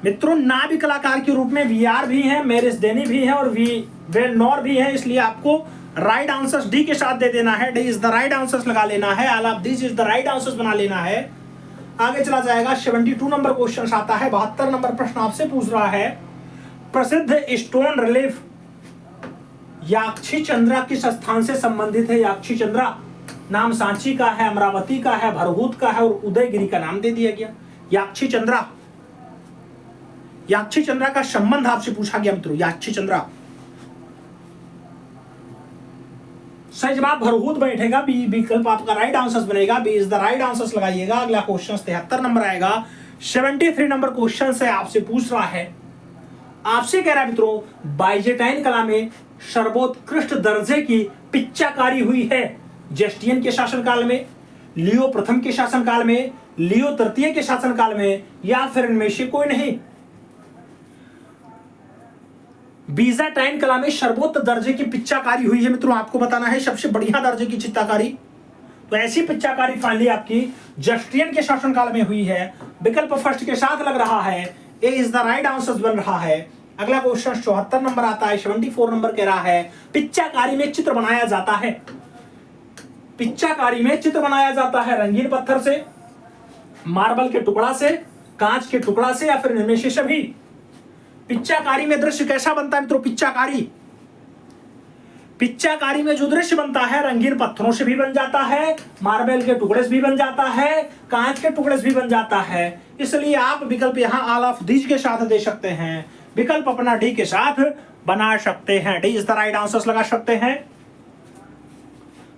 मित्रों, नाभि कलाकार के रूप में वी आर भी है, मेरिस देनी भी है और वे नॉर भी है, इसलिए आपको राइट आंसर डी के साथ दे देना है। D is the right answer लगा लेना है, all of this is the right answer बना लेना है। आगे चला जाएगा, 72 नंबर क्वेश्चन आता है, 72 नंबर प्रश्न आपसे पूछ रहा है, प्रसिद्ध स्टोन रिलीफ याक्षी चंद्रा किस स्थान से संबंधित है? याक्षी चंद्रा नाम सांची का है, अमरावती का है, भरहूत का है और उदयगिरी का नाम दे दिया गया। याक्षी चंद्रा, याक्षी चंद्रा का संबंध आपसे पूछा गया मित्रों। याक्षी चंद्रा सही जवाब भरहूत बैठेगा, बी विकल्प आपका राइट आंसर बनेगा, B is the right answer लगाइएगा। अगला क्वेश्चन 73 नंबर आएगा, 73 नंबर क्वेश्चन से आपसे पूछ रहा है, आपसे कह रहा है मित्रों बाइजेंटाइन कला में सर्वोत्कृष्ट दर्जे की पिच्चाकारी हुई है जस्टियन के शासनकाल में, लियो प्रथम के शासनकाल में, लियो तृतीय के शासनकाल में या फिर इनमें से कोई नहीं? बीजाटाइन कला में सर्वोत्त दर्जे की पिच्चाकारी हुई है मित्रों, आपको बताना है सबसे बढ़िया दर्जे की चित्तकारी। तो ऐसी पिच्चाकारी फाइनली आपकी जस्टियन के शासनकाल में हुई है, विकल्प फर्स्ट के साथ लग रहा है, ए इज द राइट आंसर बन रहा है। अगला क्वेश्चन 74 नंबर आता है, 74 नंबर कह रहा है, पिच्चाकारी में चित्र बनाया जाता है, पिच्चाकारी में चित्र बनाया जाता है रंगीन पत्थर से, मार्बल के टुकड़ा से, कांच के टुकड़ा से या फिर इनमें से सभी? पिच्चाकारी में दृश्य कैसा बनता है मित्रों? पिच्चाकारी में जो दृश्य बनता है रंगीन पत्थरों से भी बन जाता है, मार्बल के टुकड़े से भी बन जाता है, कांच के टुकड़े से भी बन जाता है, इसलिए आप विकल्प यहाँ ऑल ऑफ दीज के साथ दे सकते हैं, विकल्प अपना डी के साथ बना सकते हैं, D is the right answer लगा सकते हैं।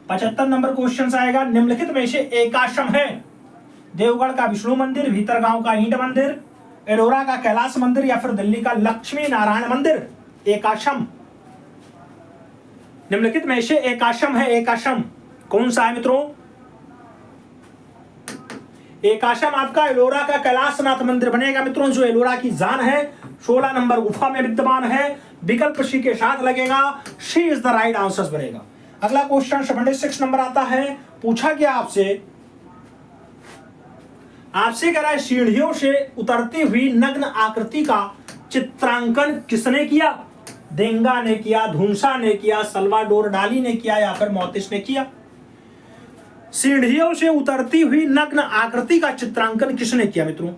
75 नंबर क्वेश्चन आएगा, निम्नलिखित में से एक आश्रम है? देवगढ़ का विष्णु मंदिर, भीतरगांव का ईंट मंदिर, एलोरा का कैलाश मंदिर या फिर दिल्ली का लक्ष्मी नारायण मंदिर? एक आश्रम, निम्नलिखित में से एक आश्रम है, एक आश्रम कौन सा है मित्रों? एक आश्रम आपका एलोरा का कैलाशनाथ मंदिर बनेगा मित्रों, जो एलोरा की जान है, 16 नंबर गुफा में विद्यमान है, विकल्प सी के साथ लगेगा, सी इज द राइट आंसर बनेगा। अगला क्वेश्चन 76 नंबर आता है, पूछा गया आपसे कह रहा है सीढ़ियों से उतरती हुई नग्न आकृति का चित्रांकन किसने किया? देंगा ने किया, धुंसा ने किया, सल्वाडोर डाली ने किया या फिर मोतिस ने किया? सीढ़ियों से उतरती हुई नग्न आकृति का चित्रांकन किसने किया मित्रों?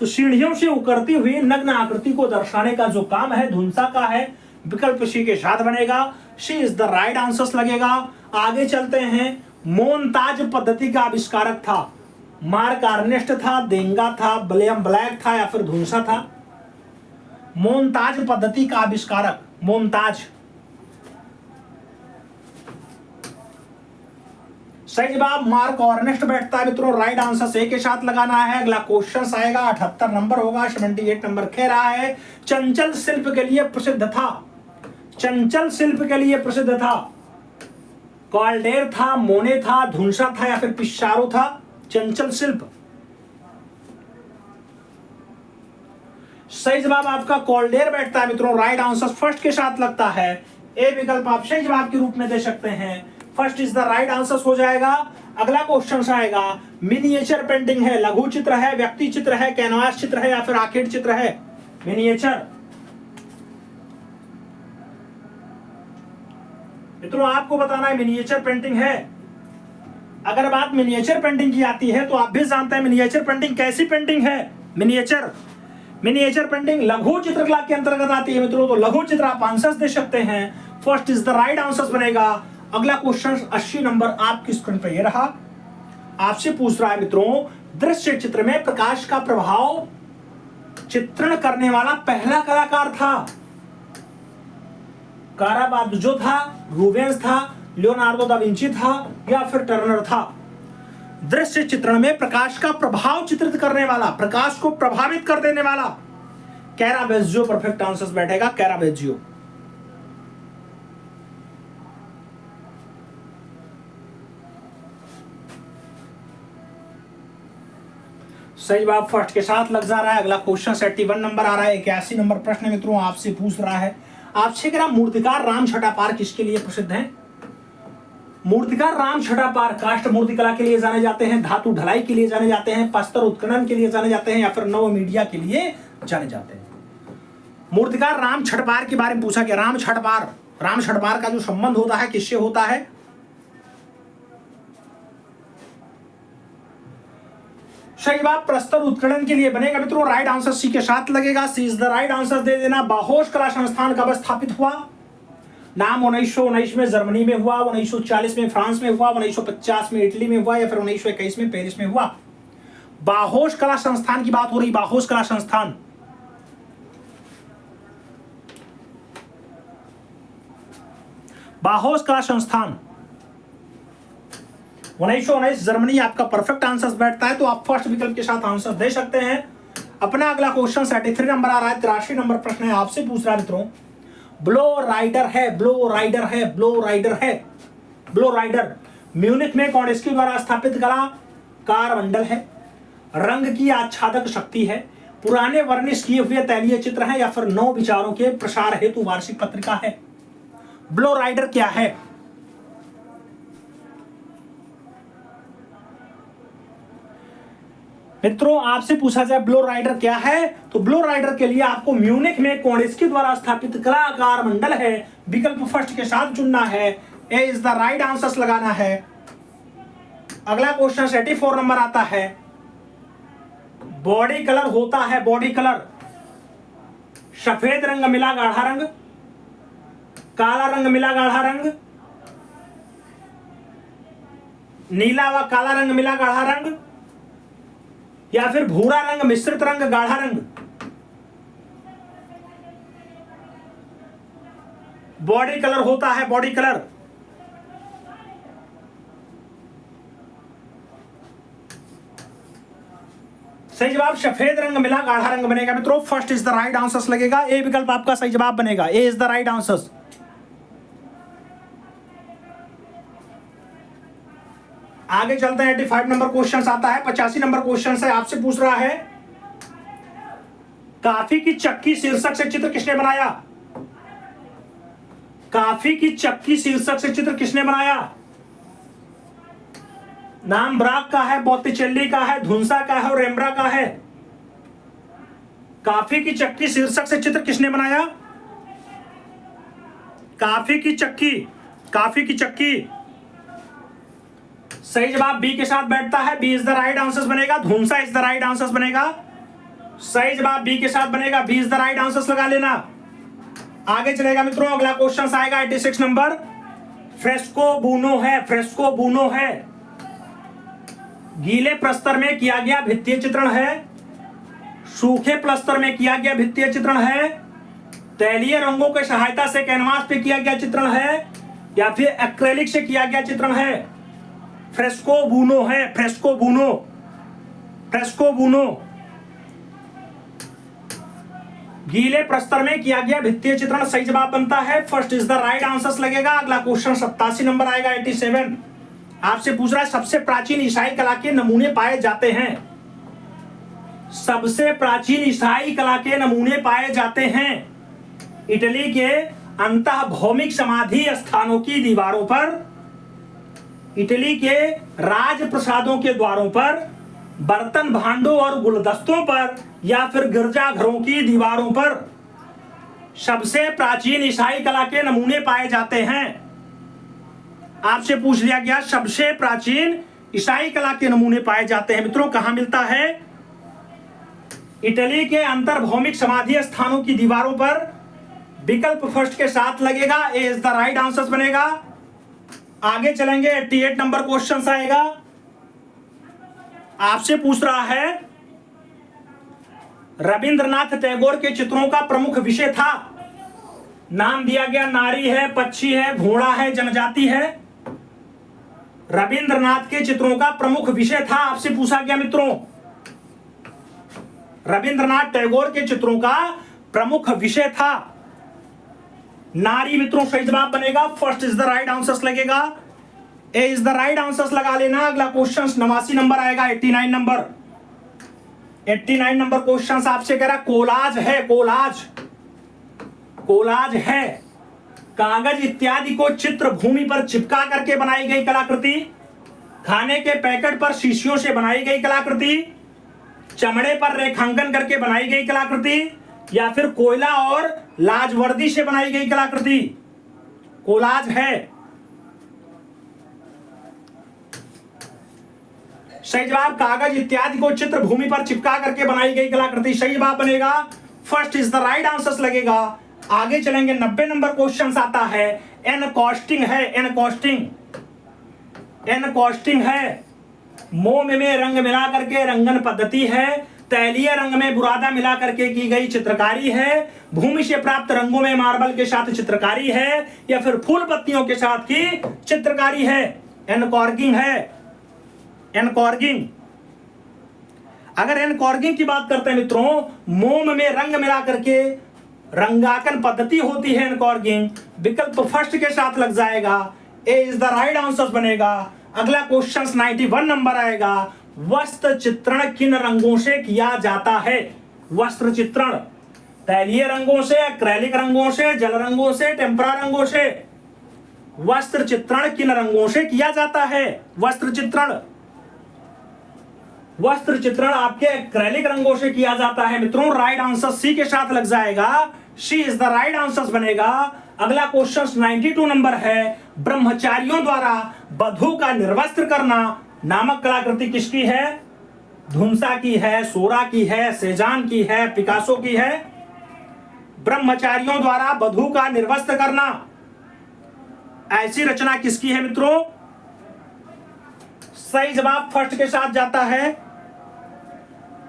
तो सीढ़ियों से उतरती हुई नग्न आकृति को दर्शाने का जो काम है धुंसा का है, विकल्प सी के साथ बनेगा, सी इज द राइट आंसर लगेगा। आगे चलते हैं, मोनताज पद्धति का आविष्कारक था, मार्क अर्नेस्ट था, देंगा था, विलियम ब्लैक था या फिर धुंसा था? मोनताज पद्धति का आविष्कारक, मोनताज सही जवाब मार्क अर्नेस्ट बैठता है मित्रों, राइट आंसर ए के साथ लगाना है। अगला क्वेश्चन आएगा, 78 नंबर होगा, 78 नंबर कह रहा है, चंचल शिल्प के लिए प्रसिद्ध था, चंचल शिल्प के लिए प्रसिद्ध था, कॉल्डेर था, मोने था, धुंसा था या फिर पिसारो था? चंचल शिल्प सही जवाब आपका कॉल्डेर बैठता है मित्रों, राइट आंसर फर्स्ट के साथ लगता है, ए विकल्प आप सही जवाब के रूप में दे सकते हैं, first is the right answer हो जाएगा। अगला क्वेश्चन आएगा, मिनिएचर पेंटिंग है, लघु चित्र है, व्यक्ति चित्र है, कैनवास चित्र है या फिर आर्किड चित्र है? मिनिएचर मित्रों आपको बताना है मिनिएचर पेंटिंग है। अगर बात मिनिएचर पेंटिंग की आती है तो आप भी जानते हैं मिनिएचर पेंटिंग कैसी पेंटिंग है। मिनिएचर पेंटिंग लघु चित्रकला के अंतर्गत आती है मित्रों, तो लघु चित्र आप आंसर दे सकते हैं, first is the right answer बनेगा। अगला क्वेश्चन 80 नंबर आपकी स्क्रीन पर ये रहा, आपसे पूछ रहा है मित्रों, दृश्य चित्र में प्रकाश का प्रभाव चित्रण करने वाला पहला कलाकार था। कारावागो था, रूबेंस था, लियोनार्डो दा विंची था या फिर टर्नर था। दृश्य चित्रण में प्रकाश का प्रभाव चित्रित करने वाला, प्रकाश को प्रभावित कर देने वाला कैरावेज्जियो परफेक्ट आंसर बैठेगा, कैरावेज्जियो। सही जवाब फर्स्ट के साथ लग जा रहा है। अगला क्वेश्चन 71 नंबर आ रहा है, 81 नंबर प्रश्न मित्रों आपसे पूछ रहा है, आपसे कह रहा मूर्तिकार राम छटापार किसके लिए प्रसिद्ध हैं? मूर्तिकार राम छटापार काष्ठ मूर्तिकला के लिए जाने जाते हैं, धातु ढलाई के लिए जाने जाते हैं, प्रस्तर उत्खनन के लिए जाने जाते हैं या फिर नव मीडिया के लिए जाने जाते हैं। मूर्तिकार राम छटपार के बारे में पूछा गया। राम छटपार का जो संबंध होता है किससे होता है? सही जवाब प्रस्तर उत्खनन के लिए बनेगा मित्रों। राइट आंसर सी के साथ लगेगा, सी इज द राइट आंसर दे देना। बाहोश कला संस्थान कब स्थापित हुआ? नाम 1919 में जर्मनी में हुआ, 1940 में फ्रांस में हुआ, 1950 में इटली में हुआ या फिर 1921 में पेरिस में हुआ। बाहोश कला संस्थान की बात हो रही, बाहोश कला संस्थान। बाहोश कला संस्थान 1919 जर्मनी आपका परफेक्ट आंसर बैठता है, तो आप फर्स्ट विकल्प के साथ आंसर दे सकते हैं। अपना अगला क्वेश्चन 73 नंबर आ रहा है, 83 नंबर प्रश्न है, आपसे पूछ रहा है मित्रों, ब्लो राइडर है, ब्लो राइडर है, ब्लो राइडर है, ब्लो राइडर म्यूनिख में कौंडिस्की द्वारा स्थापित कला कार मंडल है, रंग की आच्छादक शक्ति है, पुराने वर्णिश किए हुए तैलीय चित्र है या फिर नौ विचारों के प्रसार हेतु वार्षिक पत्रिका है। ब्लो राइडर क्या है? मित्रों आपसे पूछा जाए ब्लो राइडर क्या है, तो ब्लो राइडर के लिए आपको म्यूनिख में कौंडिस्की द्वारा स्थापित कलाकार मंडल है, विकल्प फर्स्ट के साथ चुनना है, ए इज द राइट आंसर लगाना है। अगला क्वेश्चन 74 नंबर आता है, बॉडी कलर होता है, बॉडी कलर सफेद रंग मिला गाढ़ा रंग, काला रंग मिला गाढ़ा रंग, नीला व काला रंग मिला गाढ़ा रंग या फिर भूरा रंग मिश्रित रंग गाढ़ा रंग। बॉडी कलर होता है, बॉडी कलर। सही जवाब सफेद रंग मिला गाढ़ा रंग बनेगा मित्रों, first is the right answer लगेगा, ए विकल्प आपका सही जवाब बनेगा, ए इज द राइट आंसर। आगे चलते हैं, 85 नंबर क्वेश्चन आता है, 85 नंबर क्वेश्चन से आपसे पूछ रहा है, काफी की चक्की शीर्षक से चित्र किसने बनाया? काफी की चक्की शीर्षक से चित्र किसने बनाया? नाम ब्राक का है, बोत्तिचेल्ली का है, धुंसा का है और रेम्ब्रा का है। काफी की चक्की शीर्षक से चित्र किसने बनाया? काफी की चक्की, काफी की चक्की। सही जवाब बी के साथ बैठता है, B is the right answer बनेगा, धुंसा इज द राइट आंसर बनेगा। सही जवाब बी के साथ बनेगा, B is the right answer लगा लेना। आगे चलेगा मित्रों, अगला क्वेश्चन आएगा 86 नंबर, फ्रेस्को बूनो है, फ्रेस्को बूनो है गीले प्रस्तर में किया गया भित्तीय चित्रण है, सूखे प्लस्तर में किया गया भित्तीय चित्रण है, तैलीय रंगों की सहायता से कैनवास पे किया गया चित्रण है या फिर एक्रेलिक से किया गया चित्रण है। फ्रेस्को बूनो है, फ्रेस्को बूनो, फ्रेस्को बूनो गीले प्रस्तर में किया गया भित्तीय चित्रण सही जवाब बनता है, first is the right answer लगेगा। अगला क्वेश्चन 87 नंबर आएगा, 87 आपसे पूछ रहा है, सबसे प्राचीन ईसाई कला के नमूने पाए जाते हैं, सबसे प्राचीन ईसाई कला के नमूने पाए जाते हैं इटली के अंतः भौमिक समाधि स्थानों की दीवारों पर, इटली के राजप्रसादों के द्वारों पर, बर्तन भांडों और गुलदस्तों पर या फिर गिरजाघरों की दीवारों पर सबसे प्राचीन ईसाई कला के नमूने पाए जाते हैं। आपसे पूछ लिया गया सबसे प्राचीन ईसाई कला के नमूने पाए जाते हैं मित्रों, कहां मिलता है? इटली के अंतर्भौमिक समाधि स्थानों की दीवारों पर, विकल्प फर्स्ट के साथ लगेगा, ए इज द राइट आंसर बनेगा। आगे चलेंगे, 88 नंबर क्वेश्चन आएगा, आपसे पूछ रहा है रविंद्रनाथ टैगोर के चित्रों का प्रमुख विषय था। नाम दिया गया, नारी है, पक्षी है, घोड़ा है, जनजाति है। रविंद्रनाथ के चित्रों का प्रमुख विषय था, आपसे पूछा गया मित्रों। रविंद्रनाथ टैगोर के चित्रों का प्रमुख विषय था नारी। मित्रों सही जवाब बनेगा, first is the right answer लगेगा, ए इज द राइट आंसर लगा लेना। अगला क्वेश्चन 89 नंबर आएगा, 89 नंबर। 89 नंबर क्वेश्चन आपसे कह रहा कोलाज है, कोलाज, कोलाज है कागज इत्यादि को चित्र भूमि पर चिपका करके बनाई गई कलाकृति, खाने के पैकेट पर शीशियों से बनाई गई कलाकृति, चमड़े पर रेखांकन करके बनाई गई कलाकृति, या फिर कोयला और लाजवर्दी से बनाई गई कलाकृति। कोलाज है। सही जवाब कागज इत्यादि को चित्र भूमि पर चिपका करके बनाई गई कलाकृति सही जवाब बनेगा, first is the right answer लगेगा। आगे चलेंगे, 90 नंबर क्वेश्चन आता है एनकॉस्टिंग है, एनकॉस्टिंग, एनकॉस्टिंग है मोम में रंग मिला करके रंगन पद्धति है, तैलीय रंग में बुरादा मिला करके की गई चित्रकारी है, भूमि से प्राप्त रंगों में मार्बल के साथ चित्रकारी है, या फिर फूल पत्तियों के साथ की चित्रकारी है। एनकॉर्गिंग है, एनकॉर्गिंग। अगर एनकॉर्गिंग की बात करते हैं मित्रों, मोम में रंग मिला करके रंगाकन पद्धति होती है एनकॉर्गिंग, विकल्प फर्स्ट के साथ लग जाएगा, ए इज द राइट आंसर बनेगा। अगला क्वेश्चन 91 नंबर आएगा, वस्त्र चित्रण किन रंगों से किया जाता है? वस्त्र चित्रण तैलीय रंगों से, एक्रेलिक रंगों से, जल रंगों से, टेम्परा रंगों से। वस्त्र चित्रण किन रंगों से किया जाता है? वस्त्र चित्रण, वस्त्र चित्रण आपके एक्रेलिक रंगों से किया जाता है मित्रों। राइट आंसर सी के साथ लग जाएगा, सी इज द राइट आंसर बनेगा। अगला क्वेश्चन 92 नंबर है, ब्रह्मचारियों द्वारा वधू का निर्वस्त्र करना नामक कलाकृति किसकी है? धुंसा की है, सोरा की है, सेजान की है, पिकासो की है? ब्रह्मचारियों द्वारा वधू का निर्वस्त्र करना, ऐसी रचना किसकी है मित्रों? सही जवाब फर्स्ट के साथ जाता है,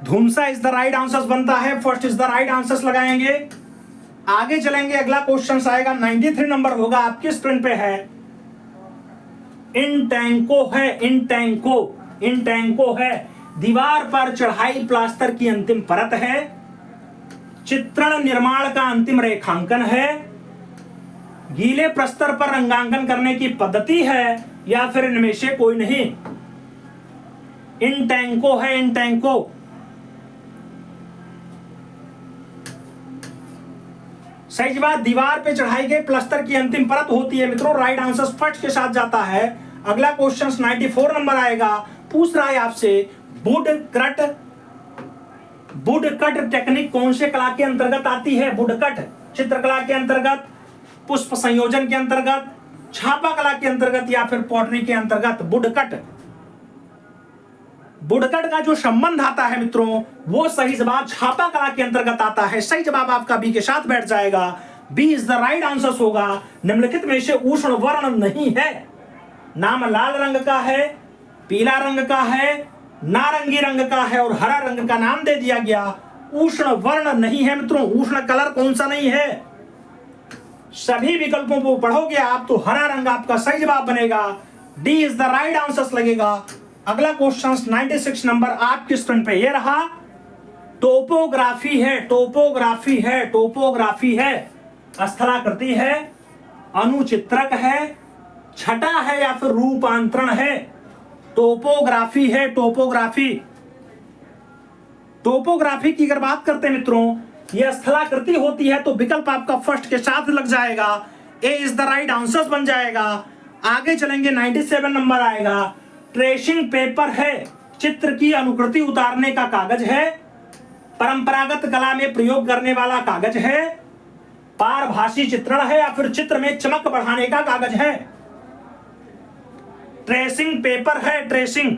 धुंसा इज द राइट आंसर बनता है, first is the right answer लगाएंगे। आगे चलेंगे, अगला क्वेश्चन आएगा 93 नंबर होगा, आपकी स्क्रीन पे है। इन टैंको है, इन टैंको, इन टैंको है दीवार पर चढ़ाई प्लास्टर की अंतिम परत है, चित्रण निर्माण का अंतिम रेखांकन है, गीले प्रस्तर पर रंगांकन करने की पद्धति है, या फिर इनमें से कोई नहीं? इन टैंको है, इन टैंको। सही जवाब दीवार पे चढ़ाई गई प्लास्टर की अंतिम परत होती है मित्रों, राइट आंसर फर्स्ट के साथ जाता है। अगला क्वेश्चन 94 नंबर आएगा, पूछ रहा है आपसे वुड कट टेक्निक कौन से कला के अंतर्गत आती है? वुड कट चित्रकला के अंतर्गत, पुष्प संयोजन के अंतर्गत, छापा कला के अंतर्गत, या फिर पॉटरी के अंतर्गत? वुडकट, वुडकट का जो संबंध आता है मित्रों, वो सही जवाब छापा कला के अंतर्गत आता है। सही जवाब आपका बी के साथ बैठ जाएगा, B is the right answer होगा। निम्नलिखित में से उष्ण वर्ण नहीं है, नाम लाल रंग का है, पीला रंग का है, नारंगी रंग का है और हरा रंग का नाम दे दिया गया। उष्ण वर्ण नहीं है मित्रों, उष्ण कलर कौन सा नहीं है? सभी विकल्पों को पढ़ोगे आप तो हरा रंग आपका सही जवाब बनेगा, D is the right answer लगेगा। अगला क्वेश्चन 96 नंबर आपकी स्क्रीन पे ये रहा, टोपोग्राफी है, टोपोग्राफी है, टोपोग्राफी है स्थलाकृति है, अनुचित्रक है, छटा है, या फिर रूपांतरण है? टोपोग्राफी है, टोपोग्राफी। टोपोग्राफी की अगर बात करते हैं मित्रों, यह स्थलाकृति होती है, तो विकल्प आपका फर्स्ट के साथ लग जाएगा, ए इज द राइट आंसर बन जाएगा। आगे चलेंगे, 97 नंबर आएगा, ट्रेसिंग पेपर है चित्र की अनुकृति उतारने का कागज है, परंपरागत कला में प्रयोग करने वाला कागज है, पारभासी चित्रण है, या फिर चित्र में चमक बढ़ाने का कागज है? ट्रेसिंग पेपर है, ट्रेसिंग,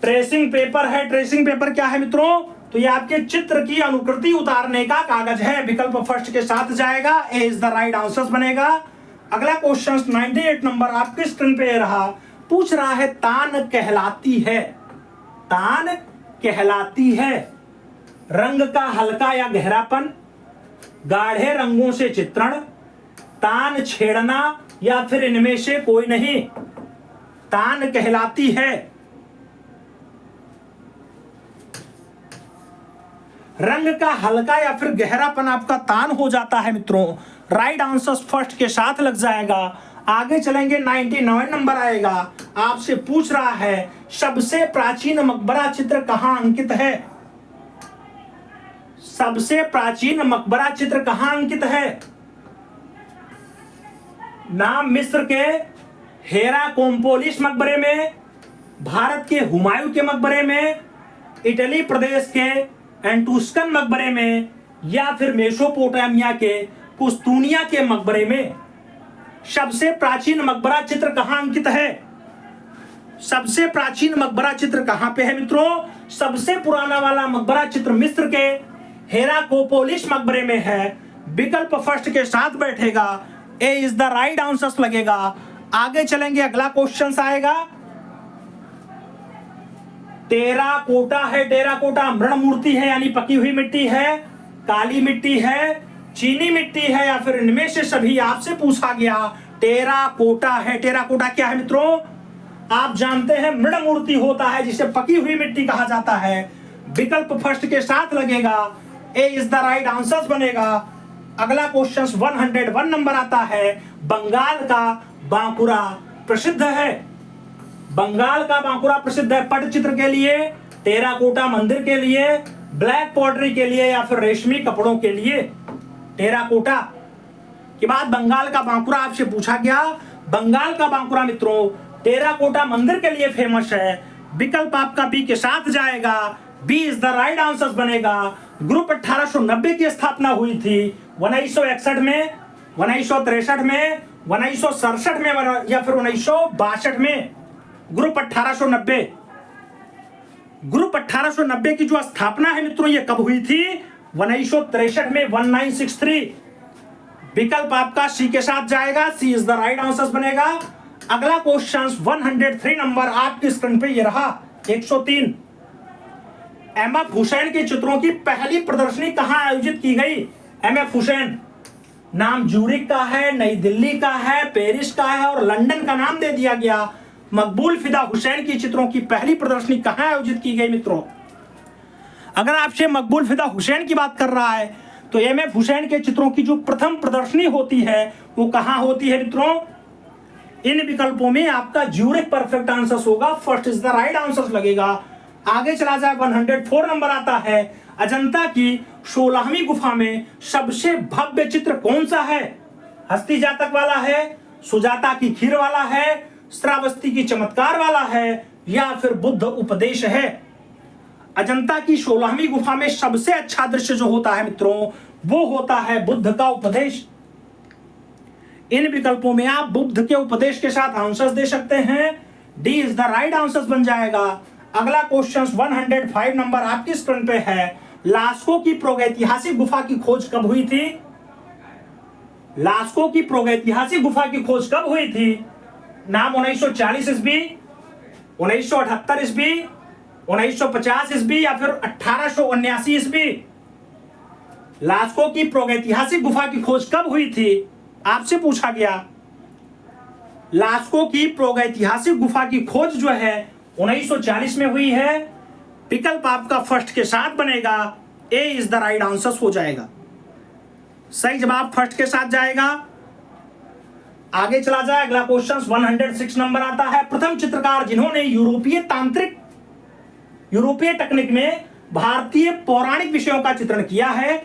ट्रेसिंग पेपर है। ट्रेसिंग पेपर क्या है मित्रों? तो ये आपके चित्र की अनुकृति उतारने का कागज है, विकल्प फर्स्ट के साथ जाएगा, ए इज द राइट आंसर बनेगा। अगला क्वेश्चन 98 नंबर आपकी स्क्रीन पे रहा, पूछ रहा है तान कहलाती है, तान कहलाती है रंग का हल्का या गहरापन, गाढ़े रंगों से चित्रण, तान छेड़ना या फिर इनमें से कोई नहीं। तान कहलाती है रंग का हल्का या फिर गहरापन आपका तान हो जाता है मित्रों। राइट आंसर फर्स्ट के साथ लग जाएगा। आगे चलेंगे 99 नंबर आएगा। आपसे पूछ रहा है सबसे प्राचीन मकबरा चित्र कहां अंकित है? सबसे प्राचीन मकबरा चित्र कहां अंकित है? नाम मिस्र के हेराकोम्पोलिस मकबरे में, भारत के हुमायूं के मकबरे में, इटली प्रदेश के एंटुस्कन मकबरे में, या फिर मेसोपोटामिया के पुस्तूनिया के मकबरे में। सबसे प्राचीन मकबरा चित्र कहां अंकित है? सबसे प्राचीन मकबरा चित्र कहां पे है मित्रों? सबसे पुराना वाला मकबरा चित्र मिस्र के हेराकोपोलिस मकबरे में है। विकल्प फर्स्ट के साथ बैठेगा। ए इज द राइट आंसर लगेगा। आगे चलेंगे, अगला क्वेश्चन आएगा। टेराकोटा है, टेराकोटा मृण मूर्ति है यानी पकी हुई मिट्टी है, काली मिट्टी है, चीनी मिट्टी है, या फिर इनमें से सभी आपसे पूछा गया। टेराकोटा है। टेराकोटा क्या है मित्रों? आप जानते हैं मृण मूर्ति होता है जिसे पकी हुई मिट्टी कहा जाता है। विकल्प फर्स्ट के साथ लगेगा। ए इज द राइट आंसर बनेगा। अगला क्वेश्चन 101 नंबर आता है। बंगाल का बांकुरा प्रसिद्ध है। बंगाल का बांकुरा प्रसिद्ध है पटचित्र के लिए, टेराकोटा मंदिर के लिए, ब्लैक पॉटरी के लिए, या फिर रेशमी कपड़ों के लिए। टेराकोटा के बाद बंगाल का बांकुरा आपसे पूछा गया। बंगाल का बांकुरा मित्रों टेराकोटा मंदिर के लिए फेमस है। विकल्प आपका बी के साथ जाएगा। B is the right answer बनेगा। ग्रुप 1890 की स्थापना हुई थी 1961 में, 1963 में, 1967 में, या फिर 1962 में। ग्रुप 1890, ग्रुप 1890 की जो स्थापना है मित्रों ये कब हुई थी? 1963 में, 1963। विकल्प आपका सी के साथ जाएगा। सी इज द राइट आंसर बनेगा। अगला क्वेश्चन 103 नंबर आपकी स्क्रीन पे ये रहा। 103। एमएफ हुसैन के चित्रों की पहली प्रदर्शनी कहां आयोजित की गई? एमएफ हुसैन नाम ज्यूरिख का है, नई दिल्ली का है, पेरिस का है और लंदन का नाम दे दिया गया। मकबूल फिदा हुसैन की चित्रों की पहली प्रदर्शनी कहां आयोजित की गई मित्रों? अगर आपसे मकबूल फिदा हुसैन की बात कर रहा है तो एमएफ हुसैन के चित्रों की जो प्रथम प्रदर्शनी होती है वो कहां होती है मित्रों? इन विकल्पों में आपका ज्यूरिख परफेक्ट आंसर होगा। First is the right answer लगेगा। आगे चला जाए 104 नंबर आता है। अजंता की 16वीं गुफा में सबसे भव्य चित्र कौन सा है? हस्ती जातक वाला है, सुजाता की खीर वाला है, श्रावस्ती की चमत्कार वाला है, या फिर बुद्ध उपदेश है? अजंता की 16वीं गुफा में सबसे अच्छा दृश्य जो होता है मित्रों वो होता है बुद्ध का उपदेश। इन विकल्पों में आप बुद्ध के उपदेश के साथ आंसर्स दे सकते हैं। D is the right answer बन जाएगा। अगला क्वेश्चन 105 नंबर आपकी स्क्रीन पे है। लास्को की प्रागैतिहासिक गुफा की खोज कब हुई थी? लास्को की प्रागैतिहासिक गुफा की खोज कब हुई थी? नाम 1940 ईस्वी, 1978 ईस्वी, 1950 ईस्वी, या फिर 1879 ईस्वी? लास्को की प्रागैतिहासिक गुफा की खोज कब हुई थी? आपसे पूछा गया। लास्को की प्रागैतिहासिक गुफा की खोज जो है 1940 में हुई है। विकल्प आपका फर्स्ट के साथ बनेगा। ए इज द राइट आंसर हो जाएगा। सही जवाब फर्स्ट के साथ जाएगा। आगे चला जाए, अगला क्वेश्चन 106 नंबर आता है। प्रथम चित्रकार जिन्होंने यूरोपीय टेक्निक में भारतीय पौराणिक विषयों का चित्रण किया है।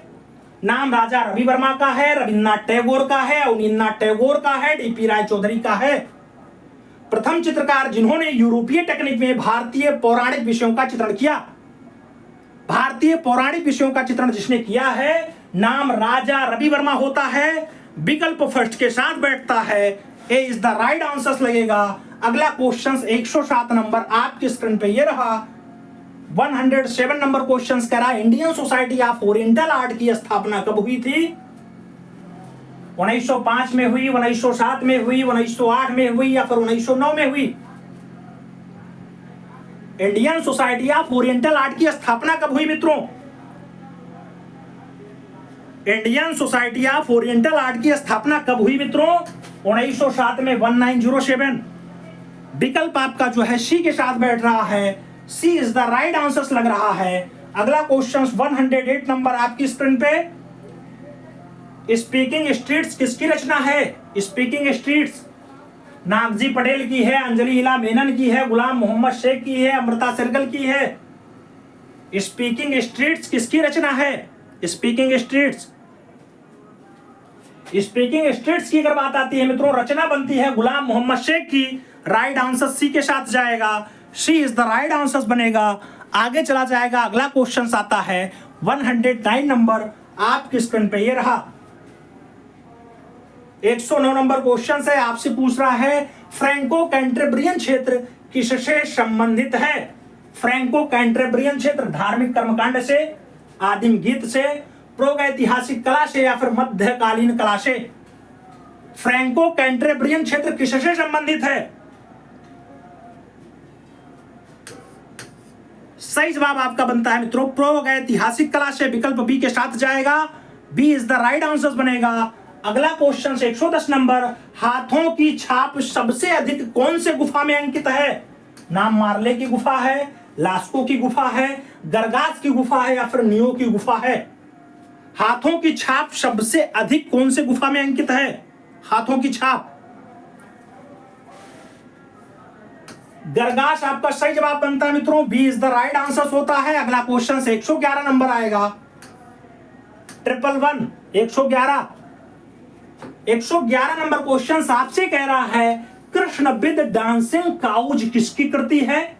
नाम राजा रवि वर्मा का है, रविन्द्रनाथ टैगोर का है, अवनींद्रनाथ टैगोर का है, डीपी राय चौधरी का है। प्रथम चित्रकार जिन्होंने यूरोपीय टेक्निक में भारतीय पौराणिक विषयों का चित्रण किया। भारतीय पौराणिक विषयों का चित्रण जिसने किया है नाम राजा रवि वर्मा होता है। विकल्प फर्स्ट के साथ बैठता है। ए इज द राइट आंसर लगेगा। अगला क्वेश्चन 107 नंबर आपकी स्क्रीन पे ये रहा। 107 नंबर क्वेश्चन कह रहा है Indian society of oriental art की स्थापना कब हुई थी? 1905 में हुई, 1907 में हुई, 1908 में हुई, या फिर 1909 में हुई? Indian society of oriental art की स्थापना कब हुई मित्रों? Indian society of oriental art की स्थापना कब हुई मित्रों? 1907 में, 1907। विकल्प आपका जो है सी के साथ बैठ रहा है, सी इज द राइट आंसर लग रहा है। अगला क्वेश्चन 108 नंबर आपकी स्क्रीन पे। स्पीकिंग स्ट्रीट्स किसकी रचना है? स्पीकिंग स्ट्रीट्स नागजी पटेल की है, अंजलि हिला मेनन की है, गुलाम मोहम्मद शेख की है, अमृता सहगल की है। स्पीकिंग स्ट्रीट्स किसकी रचना है? स्पीकिंग स्ट्रीट्स की अगर बात आती है मित्रों, रचना बनती है गुलाम मोहम्मद शेख की। राइट आंसर सी के साथ जाएगा, सी इज द राइट आंसर बनेगा। आगे चला जाएगा, अगला क्वेश्चन आता है 109 नंबर आपकी स्क्रीन पे, ये रहा। 109 नंबर क्वेश्चन है, आपसे पूछ रहा है फ्रैंको कैंटेब्रियन क्षेत्र किससे संबंधित है? फ्रैंको कैंटेब्रियन क्षेत्र धार्मिक कर्मकांड से, आदिम गीत से, प्रागैतिहासिक कला से या फिर मध्यकालीन कला से? फ्रैंको कैंटेब्रियन क्षेत्र किससे संबंधित है? सही जवाब आपका बनता है मित्रों प्रागैतिहासिक कला से, विकल्प बी के साथ जाएगा, B is the right answer बनेगा। अगला क्वेश्चन 110 नंबर, हाथों की छाप सबसे अधिक कौन से गुफा में अंकित है? नाम मार्ले की गुफा है, लास्को की गुफा है, गरगास की गुफा है या फिर नियो की गुफा है? हाथों की छाप सबसे अधिक कौन से गुफा में अंकित है? हाथों की छाप गरगास आपका सही जवाब बनता है मित्रों, B is the right answer होता है। अगला क्वेश्चन 111 नंबर आएगा, 111 111 नंबर क्वेश्चन आपसे कह रहा है कृष्णविद डांसिंग काउज किसकी कृति है?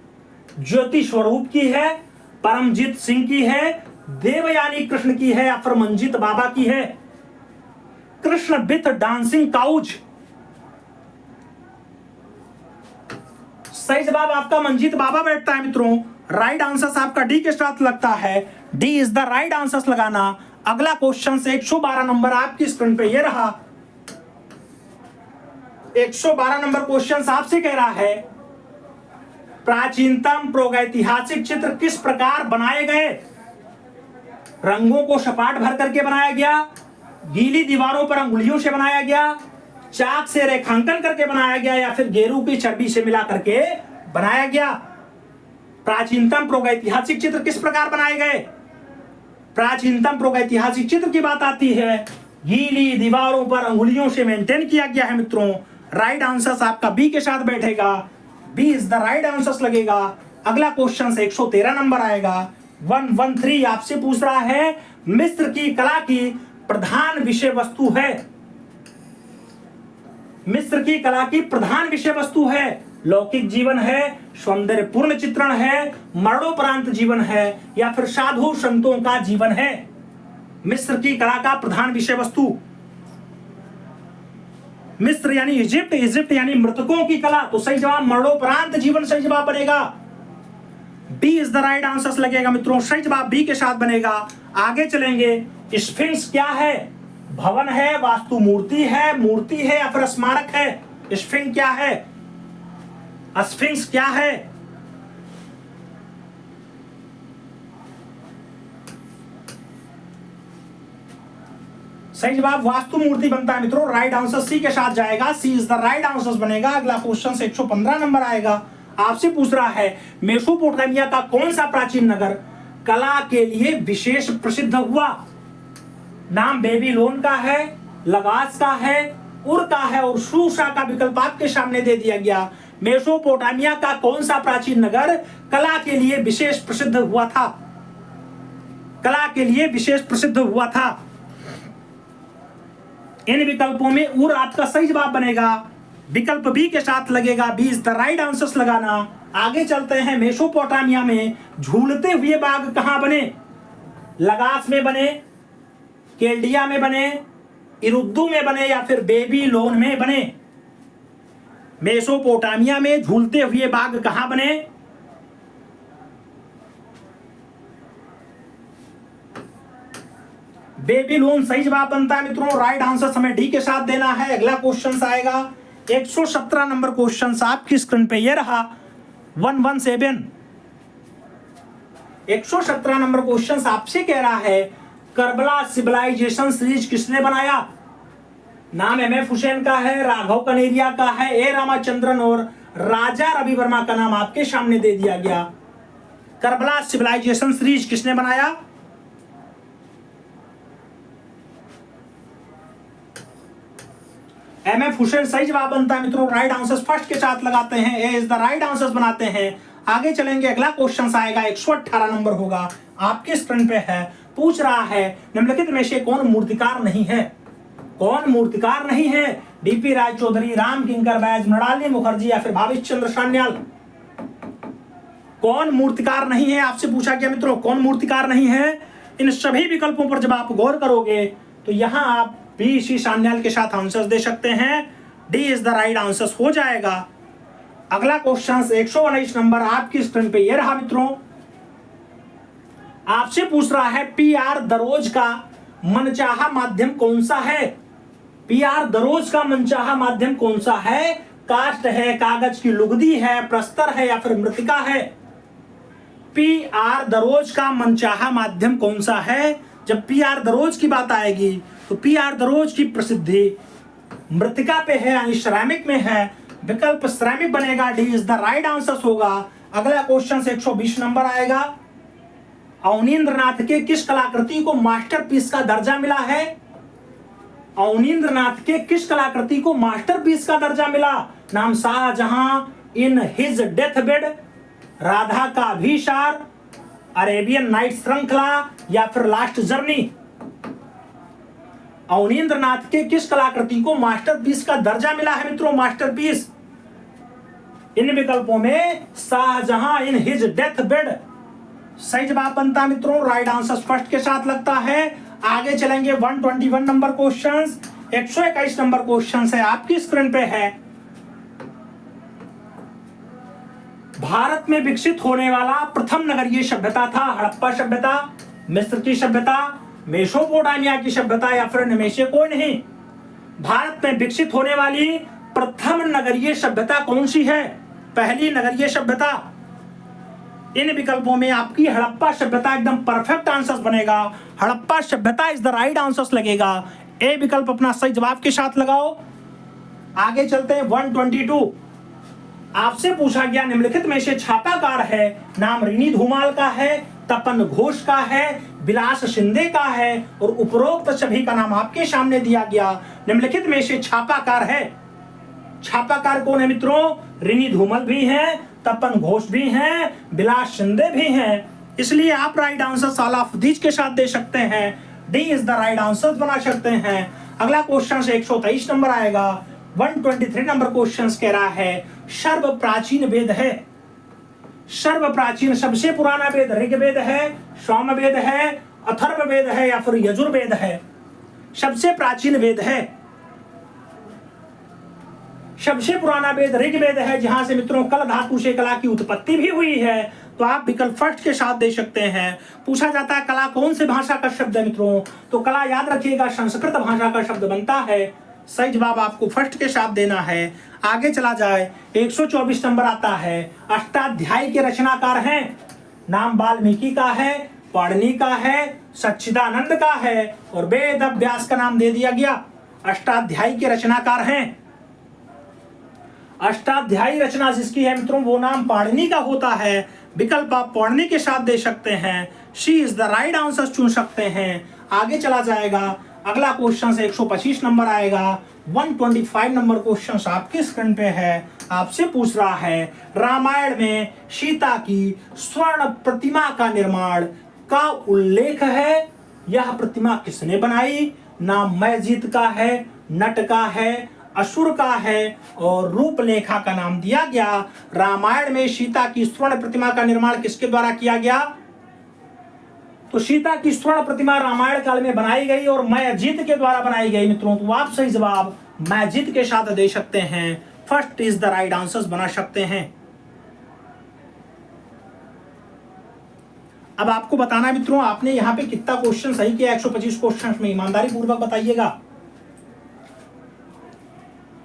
ज्योति स्वरूप की है, परमजीत सिंह की है, देवयानी कृष्ण की है या फिर मंजीत बाबा की है? कृष्णविद डांसिंग काउज, सही जवाब आपका मंजीत बाबा बैठता है मित्रों। राइट आंसर आपका डी के साथ लगता है, D is the right answer लगाना। अगला क्वेश्चन 112 नंबर आपकी स्क्रीन पे, ये रहा। 112 नंबर क्वेश्चन आपसे कह रहा है प्राचीनतम प्रागैतिहासिक चित्र किस प्रकार बनाए गए? रंगों को सपाट भर करके बनाया गया, गीली दीवारों पर अंगुलियों से बनाया गया, चाक से रेखांकन करके बनाया गया या फिर गेरू की चर्बी से मिला करके बनाया गया? प्राचीनतम प्रागैतिहासिक चित्र किस प्रकार बनाए गए? प्राचीनतम प्रागैतिहासिक चित्र की बात आती है, गीली दीवारों पर अंगुलियों से मेंटेन किया गया है मित्रों। राइट आंसर आपका बी के साथ बैठेगा, B is the right answer लगेगा। अगला क्वेश्चन 113 नंबर आएगा, 113 आपसे पूछ रहा है मिस्र की कला की प्रधान विषय वस्तु है? मिस्र की कला की प्रधान विषय वस्तु है, लौकिक जीवन है, सौंदर्यपूर्ण चित्रण है, मरणोपरांत जीवन है या फिर साधु संतों का जीवन है? मिस्र की कला का प्रधान विषय वस्तु, मिस्र यानी इजिप्ट, इजिप्ट यानी मृतकों की कला, तो सही जवाब मरणोपरांत जीवन सही जवाब बनेगा, B is the right answer लगेगा मित्रों। सही जवाब बी के साथ बनेगा। आगे चलेंगे, स्फिंक्स क्या है? भवन है, वास्तु मूर्ति है या फिर स्मारक है? स्फिंक्स क्या है? स्फिंक्स क्या है? सही जवाब वास्तु मूर्ति बनता है मित्रों। राइट आंसर सी के साथ जाएगा, सी इज द राइट आंसर बनेगा। अगला क्वेश्चन 115 नंबर आएगा, आपसे पूछ रहा है मेसोपोटामिया का कौन सा प्राचीन नगर कला के लिए विशेष प्रसिद्ध हुआ? नाम बेबीलोन का है, लगास का है, उर का है और शूशा का विकल्प आपके सामने दे दिया गया। मेसोपोटामिया का कौन सा प्राचीन नगर कला के लिए विशेष प्रसिद्ध हुआ था? कला के लिए विशेष प्रसिद्ध हुआ था। इन विकल्पों में उर आपका सही जवाब बनेगा, विकल्प बी के साथ लगेगा, B is the right answer लगाना। आगे चलते हैं, मेसोपोटामिया में झूलते हुए बाग कहां बने? लगास में बने, केल्डिया में बने, इरुद्दू में बने या फिर बेबीलोन में बने? मेसोपोटामिया में झूलते हुए बाग कहां बने? बेबीलोन सही जवाब बनता है मित्रों। राइट आंसर हमें डी के साथ देना है। अगला क्वेश्चन आएगा 117 नंबर क्वेश्चन आपकी स्क्रीन पे, ये रहा 117। 117 नंबर क्वेश्चन आपसे कह रहा है करबला सिविलाइजेशन सीरीज किसने बनाया? नाम एमएफ हुसैन का है, राघव कनेरिया का है, ए रामाचंद्रन और राजा रवि वर्मा का नाम आपके सामने दे दिया गया। करबला सिविलाइजेशन सीरीज किसने बनाया? एमएफ हुसैन सही जवाब बनता है मित्रों। राइट आंसर्स फर्स्ट के साथ लगाते हैं, ए इज द राइट आंसर्स बनाते हैं। आगे चलेंगे, अगला क्वेश्चन आएगा 118 नंबर होगा, आपके स्क्रीन पे है। पूछ रहा है निम्नलिखित में से कौन मूर्तिकार नहीं है? कौन मूर्तिकार नहीं है? डीपी राय चौधरी, राम किंकर बैज, मृणालिनी मुखर्जी या फिर भावेश चंद्र सान्याल। कौन मूर्तिकार नहीं है आपसे पूछा गया मित्रों, कौन मूर्तिकार नहीं है? इन सभी विकल्पों पर जब आप गौर करोगे तो यहां आप बी सी सान्याल के साथ आंसर्स दे सकते हैं। D is the right answers हो जाएगा। अगला क्वेश्चन 119 नंबर आपकी स्क्रीन पे ये रहा मित्रों। आपसे पूछ रहा है पीआर दरोज का मनचाहा माध्यम कौन सा है? पीआर दरोज का मनचाहा माध्यम कौन सा है? काष्ठ है, कागज की लुगदी है, प्रस्तर है या फिर मृतिका है? पीआर दरोज का मनचाहा माध्यम कौन सा है? जब पीआर दरोज की बात आएगी तो पीआर दरोज की प्रसिद्धि मृतिका पे है यानी श्रैमिक में है। विकल्प श्रैमिक बनेगा, D is the right answer होगा। अगला क्वेश्चन 120 नंबर आएगा। अवनींद्रनाथ के किस कलाकृति को मास्टरपीस का दर्जा मिला है? अवनींद्रनाथ के किस कलाकृति को मास्टरपीस का दर्जा मिला? नाम Shahjahan in his death bed, Radha का अभिसार, अरेबियन नाइट श्रृंखला या फिर लास्ट जर्नी। अवनींद्रनाथ के किस कलाकृति को मास्टरपीस का दर्जा मिला है मित्रों? मास्टरपीस। इन विकल्पों में Shahjahan in his death bed सही जवाब बनता है मित्रों। राइट आंसर फर्स्ट के साथ लगता है। आगे चलेंगे 121 नंबर क्वेश्चन, 121 नंबर क्वेश्चन है आपकी स्क्रीन पे है। भारत में विकसित होने वाला प्रथम नगरीय सभ्यता था हड़प्पा सभ्यता, मिस्र की सभ्यता, मेसोपोटामिया की सभ्यता या फिर इनमें से कोई नहीं। भारत में विकसित होने वाली प्रथम नगरीय सभ्यता कौन सी है? पहली नगरीय सभ्यता। इन विकल्पों में आपकी हड़प्पा सभ्यता एकदम परफेक्ट आंसर बनेगा। हड़प्पा सभ्यता इज द राइट आंसर लगेगा। ए विकल्प अपना सही जवाब के साथ लगाओ। आगे चलते हैं 122। आपसे पूछा गया निम्नलिखित में से छापाकार है? नाम ऋणी धूमाल का है, तपन घोष का है, विलास शिंदे का है और उपरोक्त सभी का नाम आपके सामने दिया गया। निम्नलिखित में से छापाकार है। छापाकार कौन है मित्रों? ऋणी धूमल भी हैं, तपन घोष भी हैं, विलास शिंदे भी हैं। इसलिए आप राइट आंसर सालाफदीज के साथ दे सकते हैं। D is the right answer बना सकते हैं। अगला क्वेश्चन 123 नंबर आएगा। 123 नंबर क्वेश्चन कह रहा है सर्व प्राचीन वेद है। सर्व प्राचीन सबसे पुराना वेद ऋग्वेद है, सामवेद है, अथर्ववेद है या फिर यजुर्वेद है? सबसे प्राचीन वेद है, सबसे पुराना वेद ऋग्वेद है, जहां से मित्रों कल धातु से कला की उत्पत्ति भी हुई है। तो आप विकल्प फर्स्ट के साथ दे सकते हैं। पूछा जाता है कला कौन से भाषा का शब्द है मित्रों? तो कला याद रखिएगा संस्कृत भाषा का शब्द बनता है। सही जवाब आपको फर्स्ट के साथ देना है। आगे चला जाए 124 नंबर आता है। अष्टाध्यायी के रचनाकार हैं। नाम वाल्मीकि का है, पाणिनि का है, सच्चिदानंद का है और वेद व्यास का नाम दे दिया गया। अष्टाध्यायी के रचनाकार हैं। अष्टाध्यायी रचना जिसकी है मित्रों वो नाम पाणिनि का होता है। विकल्प आप पाणिनि के साथ दे सकते हैं। She is the right answer चुन सकते हैं। आगे चला जाएगा। अगला क्वेश्चन से 125 नंबर आएगा। 125 नंबर क्वेश्चन आपके स्क्रीन पे है। आपसे पूछ रहा है रामायण में सीता की स्वर्ण प्रतिमा का निर्माण का उल्लेख है। यह प्रतिमा किसने बनाई? नाम मैजीत का है, नट का है, असुर का है और रूपलेखा का नाम दिया गया। रामायण में सीता की स्वर्ण प्रतिमा का निर्माण किसके द्वारा किया गया? तो सीता की स्वर्ण प्रतिमा रामायण काल में बनाई गई और मैजीत के द्वारा बनाई गई मित्रों। तो आप सही जवाब मैजीत के साथ दे सकते हैं। First is the right answer बना सकते हैं। अब आपको बताना मित्रों आपने यहाँ पे कितना क्वेश्चन सही किया 125 क्वेश्चन में, ईमानदारी पूर्वक बताइएगा।